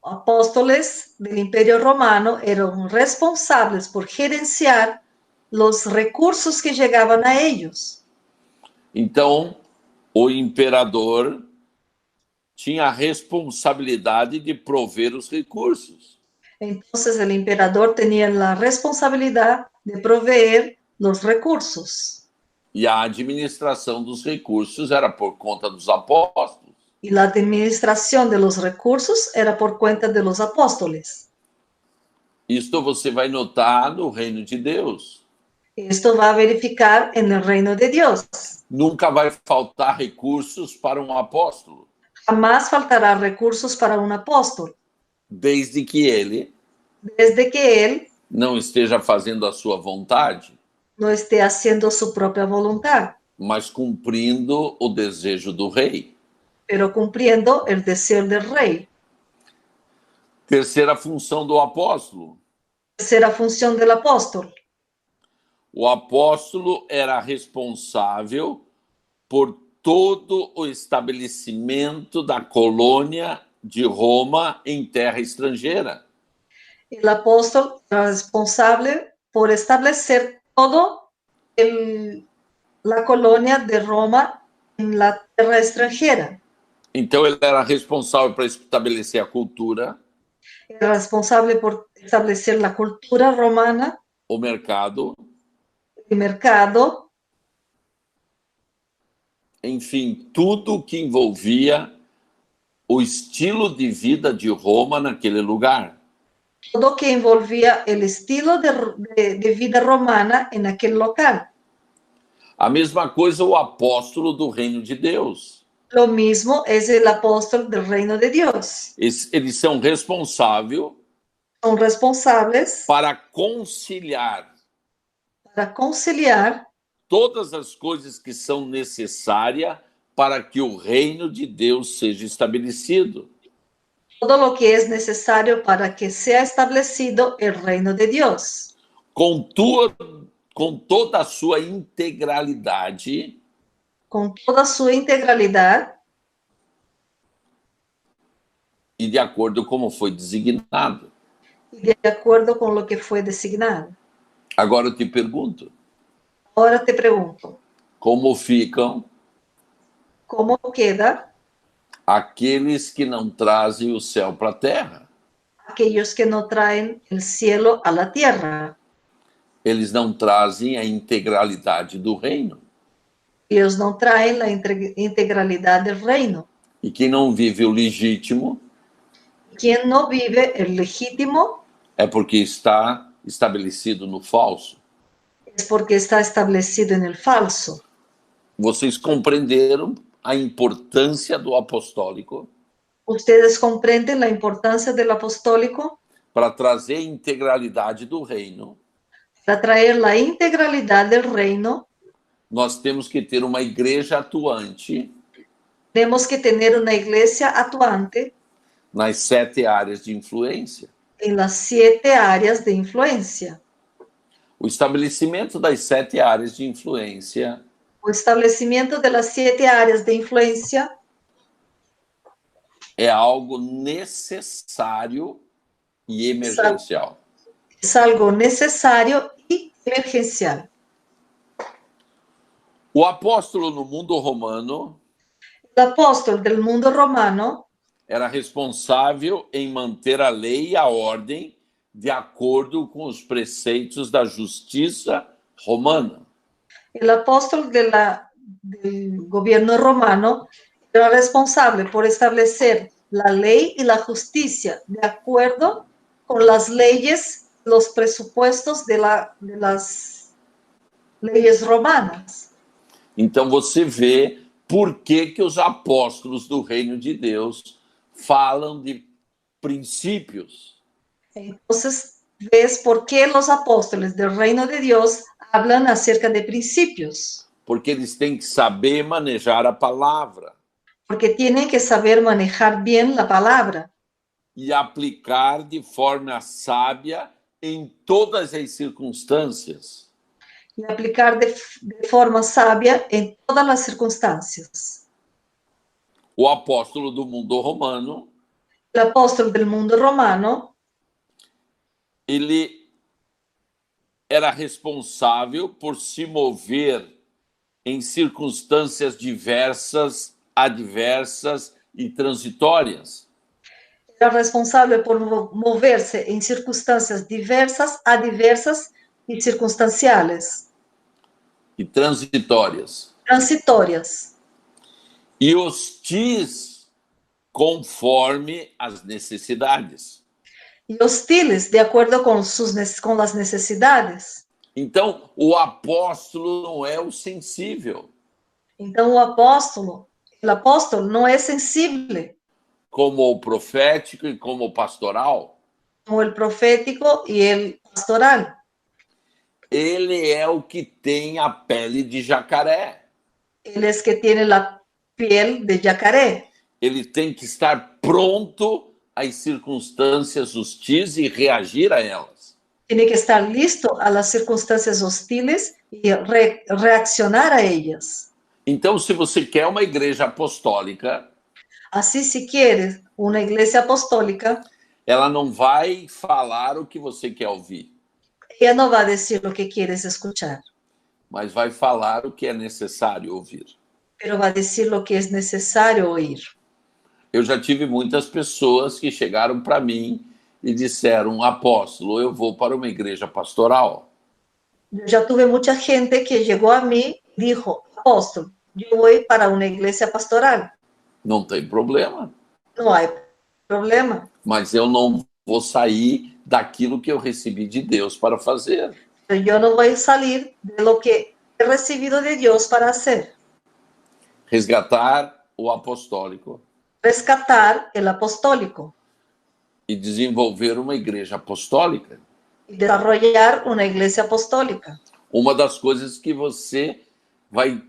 S2: apóstoles del Imperio Romano eran responsables por gerenciar los recursos que llegaban a ellos.
S1: Então, o imperador tinha a responsabilidade de prover os recursos.
S2: Entonces el emperador tenía la responsabilidad de proveer los recursos
S1: E a administração dos recursos era por conta dos apóstolos.
S2: y la administración de los recursos era por cuenta de los apóstoles.
S1: Isto você vai notar no reino de Deus.
S2: Esto va a verificar en el reino de Dios.
S1: Nunca vai faltar recursos para um apóstolo,
S2: Jamás faltará recursos para un apóstol,
S1: desde que ele
S2: desde que él
S1: não esteja fazendo a sua vontade,
S2: no esté haciendo su propia voluntad,
S1: mas cumprindo o desejo do rei.
S2: pero cumpliendo el deseo del rey.
S1: Terceira função do apóstolo.
S2: Tercera función del apóstol.
S1: O apóstolo era responsável por todo o estabelecimento da colônia de Roma em terra estrangeira.
S2: El apóstol era responsable por establecer todo la colonia de Roma en la tierra extranjera.
S1: Então, ele era responsável para estabelecer a cultura,
S2: Era responsable por establecer la cultura romana,
S1: o mercado,
S2: el mercado,
S1: enfim, tudo que envolvia o estilo de vida de Roma naquele lugar.
S2: todo que envolvía el estilo de vida romana en aquel local.
S1: A mesma coisa o apóstolo do reino de Deus.
S2: Lo mismo es el apóstol del reino de Dios.
S1: Eles são responsáveis
S2: Son responsables
S1: para conciliar
S2: para conciliar
S1: todas as coisas que são necessárias para que o reino de Deus seja estabelecido.
S2: todo lo que es necesario para que sea establecido el reino de Dios.
S1: Com toda a sua integralidade,
S2: Con toda su integralidad
S1: e de acordo com como foi designado.
S2: y de acuerdo con lo que fue designado.
S1: Agora eu te pergunto,
S2: Ahora te pregunto,
S1: como ficam
S2: ¿cómo queda
S1: aqueles que não trazem o céu para a terra?
S2: aquellos que no traen el cielo a la tierra?
S1: Eles não trazem a integralidade do reino.
S2: Ellos no traen la integralidad del reino.
S1: E quem não vive o legítimo
S2: Quien no vive el legítimo
S1: é porque está estabelecido no falso.
S2: es porque está establecido en el falso.
S1: Vocês compreenderam a importância do apostólico
S2: ¿Ustedes comprenden la importancia del apostólico?
S1: para trazer a integralidade do reino?
S2: Para traer la integralidad del reino,
S1: Nós temos que ter uma igreja atuante
S2: tenemos que tener una iglesia actuante
S1: nas 7 áreas de influência.
S2: en las 7 áreas de influencia.
S1: O estabelecimento das 7 áreas de influência
S2: O establecimiento de las 7 áreas de influencia
S1: é algo necessário e emergencial.
S2: es algo necesario y emergencial.
S1: O apóstolo no mundo romano
S2: El apóstol del mundo romano
S1: era responsável em manter a lei e a ordem de acordo com os preceitos da justiça romana.
S2: el apóstol del gobierno romano era responsable por establecer la ley y la justicia de acuerdo con las leyes, los presupuestos de las leyes romanas.
S1: Então você vê por que os apóstolos do reino de Deus falam de princípios.
S2: Entonces ves por qué los apóstoles del reino de Dios hablan acerca de principios.
S1: Porque eles têm que saber manejar a palavra
S2: Porque tienen que saber manejar bien la palabra
S1: e aplicar de forma sábia em todas as circunstâncias.
S2: y aplicar de forma sabia en todas las circunstancias.
S1: O apóstolo do mundo romano,
S2: El apóstol del mundo romano
S1: ele era responsável por se mover em circunstâncias diversas, adversas e transitórias.
S2: era responsable por moverse en circunstancias diversas, adversas y circunstanciales,
S1: E transitórias.
S2: transitórias,
S1: E hostis conforme as necessidades.
S2: y hostiles de acuerdo con las necesidades.
S1: Então, o apóstolo não é o sensível,
S2: Então, o apóstolo não é sensível
S1: como o profético e como o pastoral.
S2: como el profético y el pastoral.
S1: Ele é o que tem a pele de jacaré.
S2: Él es que tiene la piel de yacaré.
S1: Ele tem que estar pronto às circunstâncias hostis e reagir a elas.
S2: Tiene que estar listo a las circunstancias hostiles y reaccionar a ellas.
S1: Então, se você quer uma igreja apostólica,
S2: Así, si quieres una iglesia apostólica,
S1: ela não vai falar o que você quer ouvir,
S2: ella no va a decir lo que quieres escuchar,
S1: mas vai falar o que é necessário ouvir.
S2: pero va a decir lo que es necesario oír.
S1: Eu já tive muitas pessoas que chegaram para mim e disseram: apóstolo, eu vou para uma igreja pastoral.
S2: Yo ya tuve mucha gente que llegó a mí y dijo, apóstol, yo voy para una iglesia pastoral.
S1: Não tem problema,
S2: No hay problema.
S1: mas eu não vou sair daquilo que eu recebi de Deus para fazer.
S2: Pero yo no voy a salir de lo que he recibido de Dios para hacer.
S1: Resgatar o apostólico
S2: Rescatar el apostólico
S1: e desenvolver uma igreja apostólica.
S2: y desarrollar una iglesia apostólica.
S1: Uma das coisas que você vai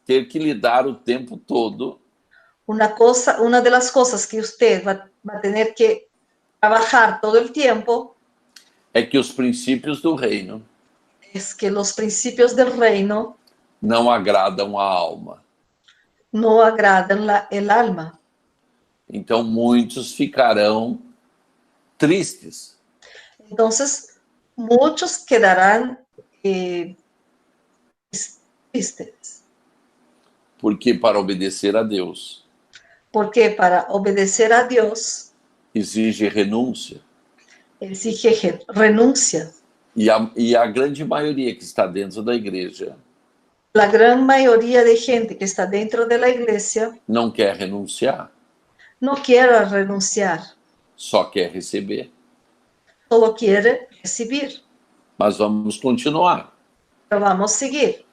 S1: ter que lidar o tempo todo
S2: Una de las cosas que usted va a tener que trabajar todo el tiempo
S1: é que os princípios do reino
S2: es que los principios del reino
S1: não agradam a alma.
S2: no agradan el alma.
S1: Então, muitos ficarão tristes,
S2: Entonces, muchos quedarán tristes,
S1: porque para obedecer a Deus
S2: porque para obedecer a Dios
S1: exige renúncia.
S2: exige renuncia.
S1: E a grande maioria que está dentro da igreja
S2: La gran mayoría de gente que está dentro de la iglesia
S1: não quer renunciar,
S2: no quiere renunciar,
S1: só quer receber.
S2: solo quiere recibir.
S1: Mas vamos continuar.
S2: Pero vamos a seguir.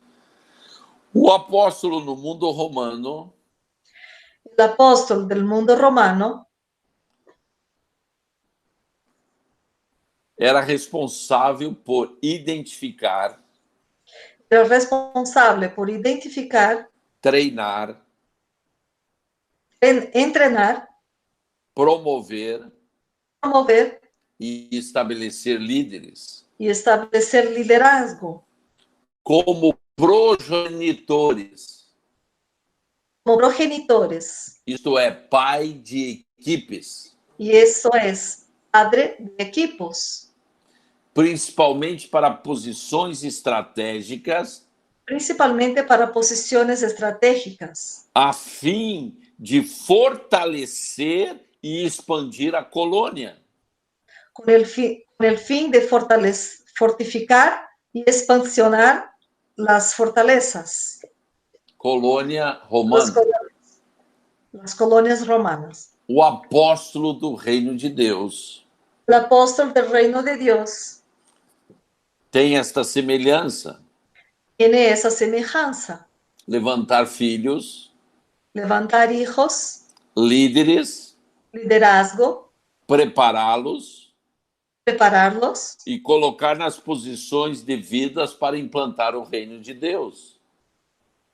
S1: O apóstolo no mundo romano
S2: El apóstol del mundo romano
S1: era responsável por identificar,
S2: era responsable por identificar,
S1: treinar,
S2: entrenar,
S1: promover
S2: promover
S1: e estabelecer líderes
S2: y establecer liderazgo
S1: como progenitores,
S2: como progenitores.
S1: isto é, pai de equipes,
S2: Y eso es padre de equipos,
S1: principalmente para posições estratégicas,
S2: principalmente para posiciones estratégicas,
S1: a fim de fortalecer e expandir a colônia.
S2: con el fin de fortificar y expansionar las fortalezas,
S1: Colônia romana.
S2: las colonias romanas.
S1: O apóstolo do reino de Deus
S2: El apóstol del reino de Dios
S1: tem esta semelhança:
S2: tiene esa semejanza.
S1: levantar filhos,
S2: Levantar hijos,
S1: líderes,
S2: liderazgo,
S1: prepará-los
S2: prepararlos
S1: e colocar nas posições devidas para implantar o reino de Deus.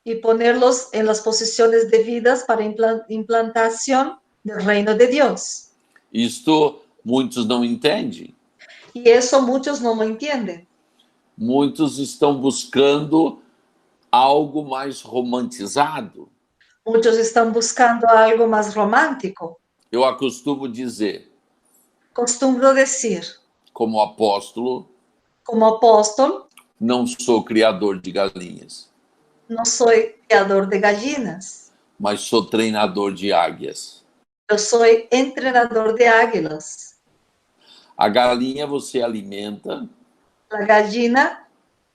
S2: y ponerlos en las posiciones debidas para implantación del reino de Dios.
S1: Isto muitos não entendem.
S2: Y eso muchos no lo entienden.
S1: Muitos estão buscando algo mais romantizado.
S2: Muchos están buscando algo más romántico.
S1: Eu acostumo dizer,
S2: Costumbro decir,
S1: como apóstolo,
S2: como apóstol,
S1: não sou criador de galinhas,
S2: no soy criador de gallinas.
S1: mas sou treinador de águias.
S2: Yo soy entrenador de águilas.
S1: A galinha você alimenta,
S2: La gallina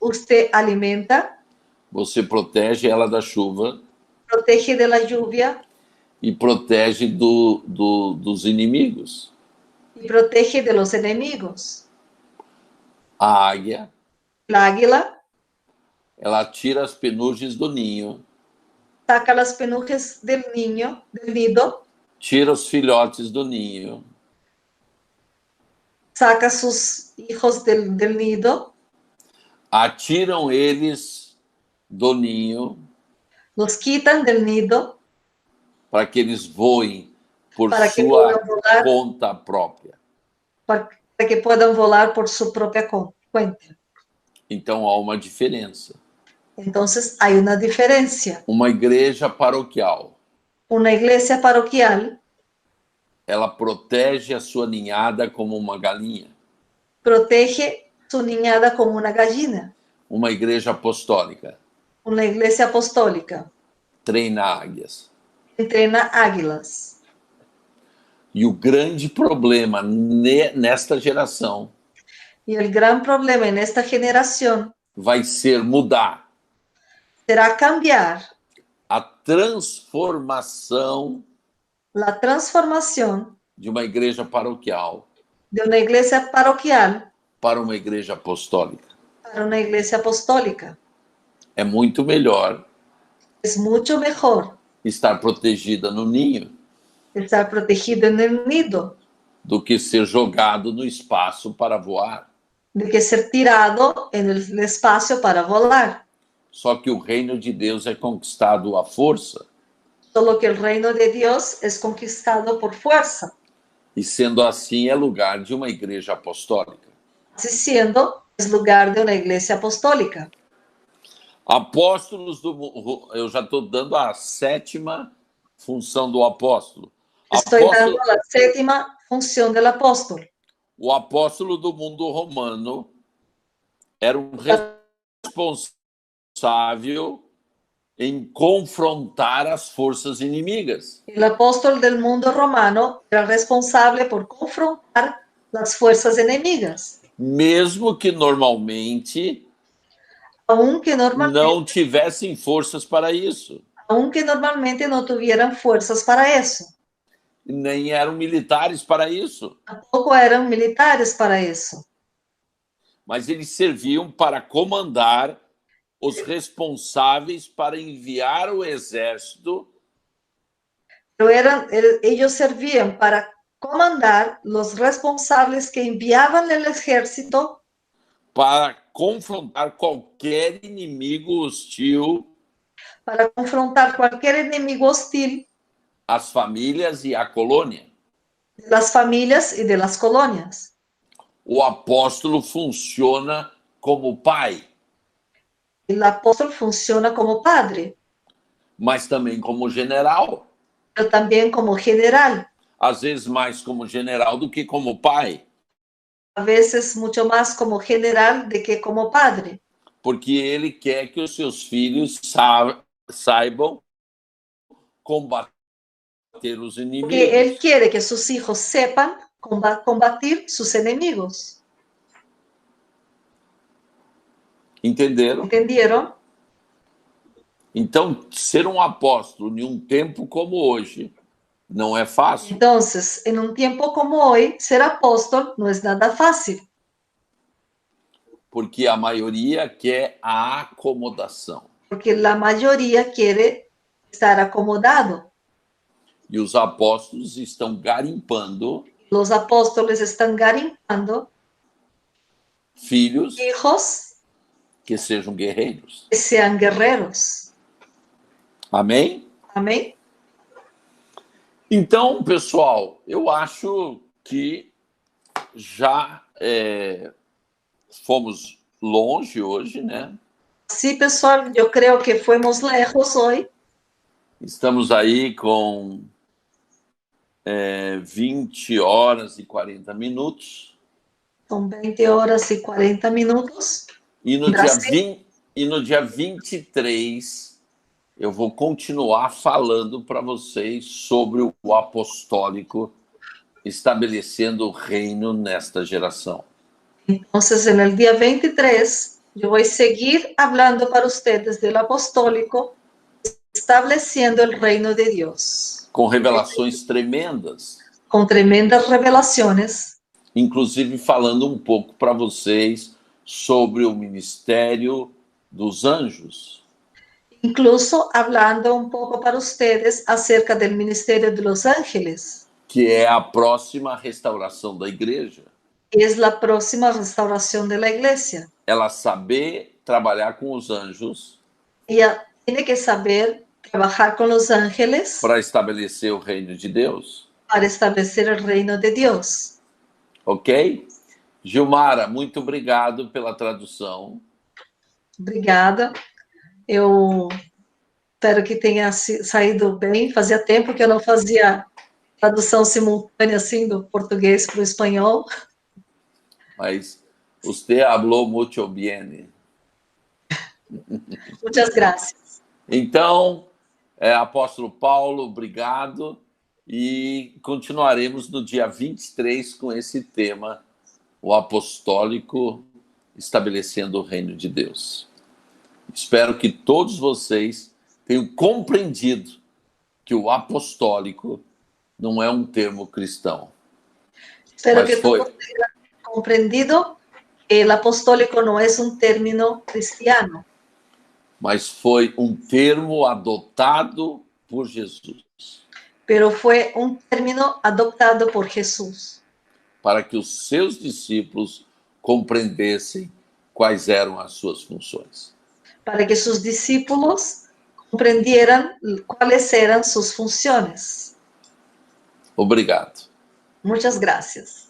S2: usted alimenta,
S1: você protege ela da chuva
S2: protege de la lluvia
S1: e protege dos inimigos.
S2: y protege de los enemigos.
S1: A águia,
S2: El águila
S1: ela tira as penugem do ninho,
S2: saca las penujes del nido,
S1: tira os filhotes do ninho,
S2: saca sus hijos del nido,
S1: atiram eles do ninho
S2: los quitan del nido
S1: para que eles voem por
S2: para que
S1: sua
S2: puedan volar,
S1: conta própria.
S2: para que puedan volar por su propia cuenta.
S1: Então há uma diferença.
S2: Entonces hay una diferencia.
S1: Uma igreja paroquial,
S2: Una iglesia parroquial
S1: ela protege a sua ninhada como uma galinha.
S2: protege su niñada como una gallina.
S1: Uma igreja apostólica
S2: Una iglesia apostólica
S1: treina águias.
S2: entrena águilas.
S1: E o grande problema nesta geração
S2: Y el gran problema en esta generación
S1: vai ser mudar
S2: será cambiar
S1: a transformação
S2: la transformación
S1: de uma igreja paroquial
S2: de una iglesia parroquial
S1: para uma igreja apostólica.
S2: para una iglesia apostólica.
S1: É muito melhor
S2: Es mucho mejor
S1: estar protegida no ninho
S2: estar protegido en el nido
S1: do que ser jogado no espaço para voar.
S2: de que ser tirado en el espacio para volar.
S1: Só que o reino de Deus é conquistado à força.
S2: Solo que el reino de Dios es conquistado por fuerza.
S1: E sendo assim, é lugar de uma igreja apostólica.
S2: Así siendo, es lugar de una iglesia apostólica.
S1: Apóstolos do... Eu já estou dando a 7ª função do apóstolo.
S2: Estoy dando la séptima función del apóstol.
S1: O apóstolo do mundo romano era um responsável em confrontar as forças inimigas.
S2: El apóstol del mundo romano era responsable por confrontar las fuerzas enemigas.
S1: Mesmo que normalmente
S2: Aunque normalmente
S1: não tivessem forças para isso.
S2: no tuvieran fuerzas para eso.
S1: Nem eram militares para isso.
S2: Tampoco eran militares para eso.
S1: Mas eles serviam para comandar os responsáveis para enviar o exército
S2: Pero ellos servían para comandar los responsables que enviaban el ejército
S1: para confrontar qualquer inimigo hostil
S2: para confrontar cualquier enemigo hostil
S1: às famílias e à colônia.
S2: de las familias y de las colonias.
S1: O apóstolo funciona como pai,
S2: El apóstol funciona como padre,
S1: mas também como general.
S2: pero también como general,
S1: Às vezes mais como general do que como pai,
S2: a veces mucho más como general de que como padre,
S1: porque ele quer que os seus filhos saibam combater os
S2: porque
S1: inimigos.
S2: él quiere que sus hijos sepan combatir sus enemigos.
S1: Entenderam?
S2: ¿Entendieron?
S1: Então, ser um apóstolo em um tempo como hoje não é fácil,
S2: Entonces, en un tiempo como hoy, ser apóstol no es nada fácil,
S1: porque a maioria quer a acomodação.
S2: porque la mayoría quiere estar acomodado.
S1: E os apóstolos estão garimpando
S2: Los apóstoles están garimpando
S1: filhos
S2: hijos
S1: que sejam guerreiros.
S2: que sean guerreros.
S1: Amém?
S2: Amén.
S1: Então, pessoal, eu acho que já fomos longe hoje, né?
S2: Sí, pessoal, yo creo que fuimos lejos hoy.
S1: Estamos aí com 20 horas e 40 minutos.
S2: Son 20 horas y 40 minutos.
S1: E no,
S2: Brasil.
S1: dia 23, eu vou continuar falando para vocês sobre o apostólico estabelecendo o reino nesta geração.
S2: Entonces, en el día 23, yo voy a seguir hablando para ustedes del apostólico, estableciendo el reino de Dios.
S1: Com revelações tremendas.
S2: Con tremendas revelaciones.
S1: Inclusive falando um pouco para vocês sobre o ministério dos anjos.
S2: Incluso hablando un poco para ustedes acerca del ministerio de los ángeles.
S1: Que é a próxima restauração da igreja.
S2: Es la próxima restauración de la iglesia.
S1: Ela saber trabalhar com os anjos.
S2: Ella tiene que saber trabajar con los ángeles
S1: para estabelecer o reino de Deus.
S2: Para establecer el reino de Dios.
S1: Ok? Gilmara, muito obrigado pela tradução.
S2: Obrigada. Eu espero que tenha saído bem. Fazia tempo que eu não fazia tradução simultânea assim do português para o espanhol.
S1: Mas você falou muito bem.
S2: Muitas graças.
S1: Então, apóstolo Paulo, obrigado. E continuaremos no dia 23 com esse tema, o apostólico estabelecendo o reino de Deus. Espero que todos vocês tenham compreendido que o apostólico não é um termo cristão.
S2: Espero que todos tenham compreendido que o apostólico não é um término cristiano.
S1: Mas foi um termo adotado por Jesus.
S2: Pero fue un término adoptado por Jesús.
S1: Para que os seus discípulos compreendessem quais eram as suas funções.
S2: Para que sus discípulos comprendieran cuáles eran sus funciones.
S1: Obrigado.
S2: Muchas gracias.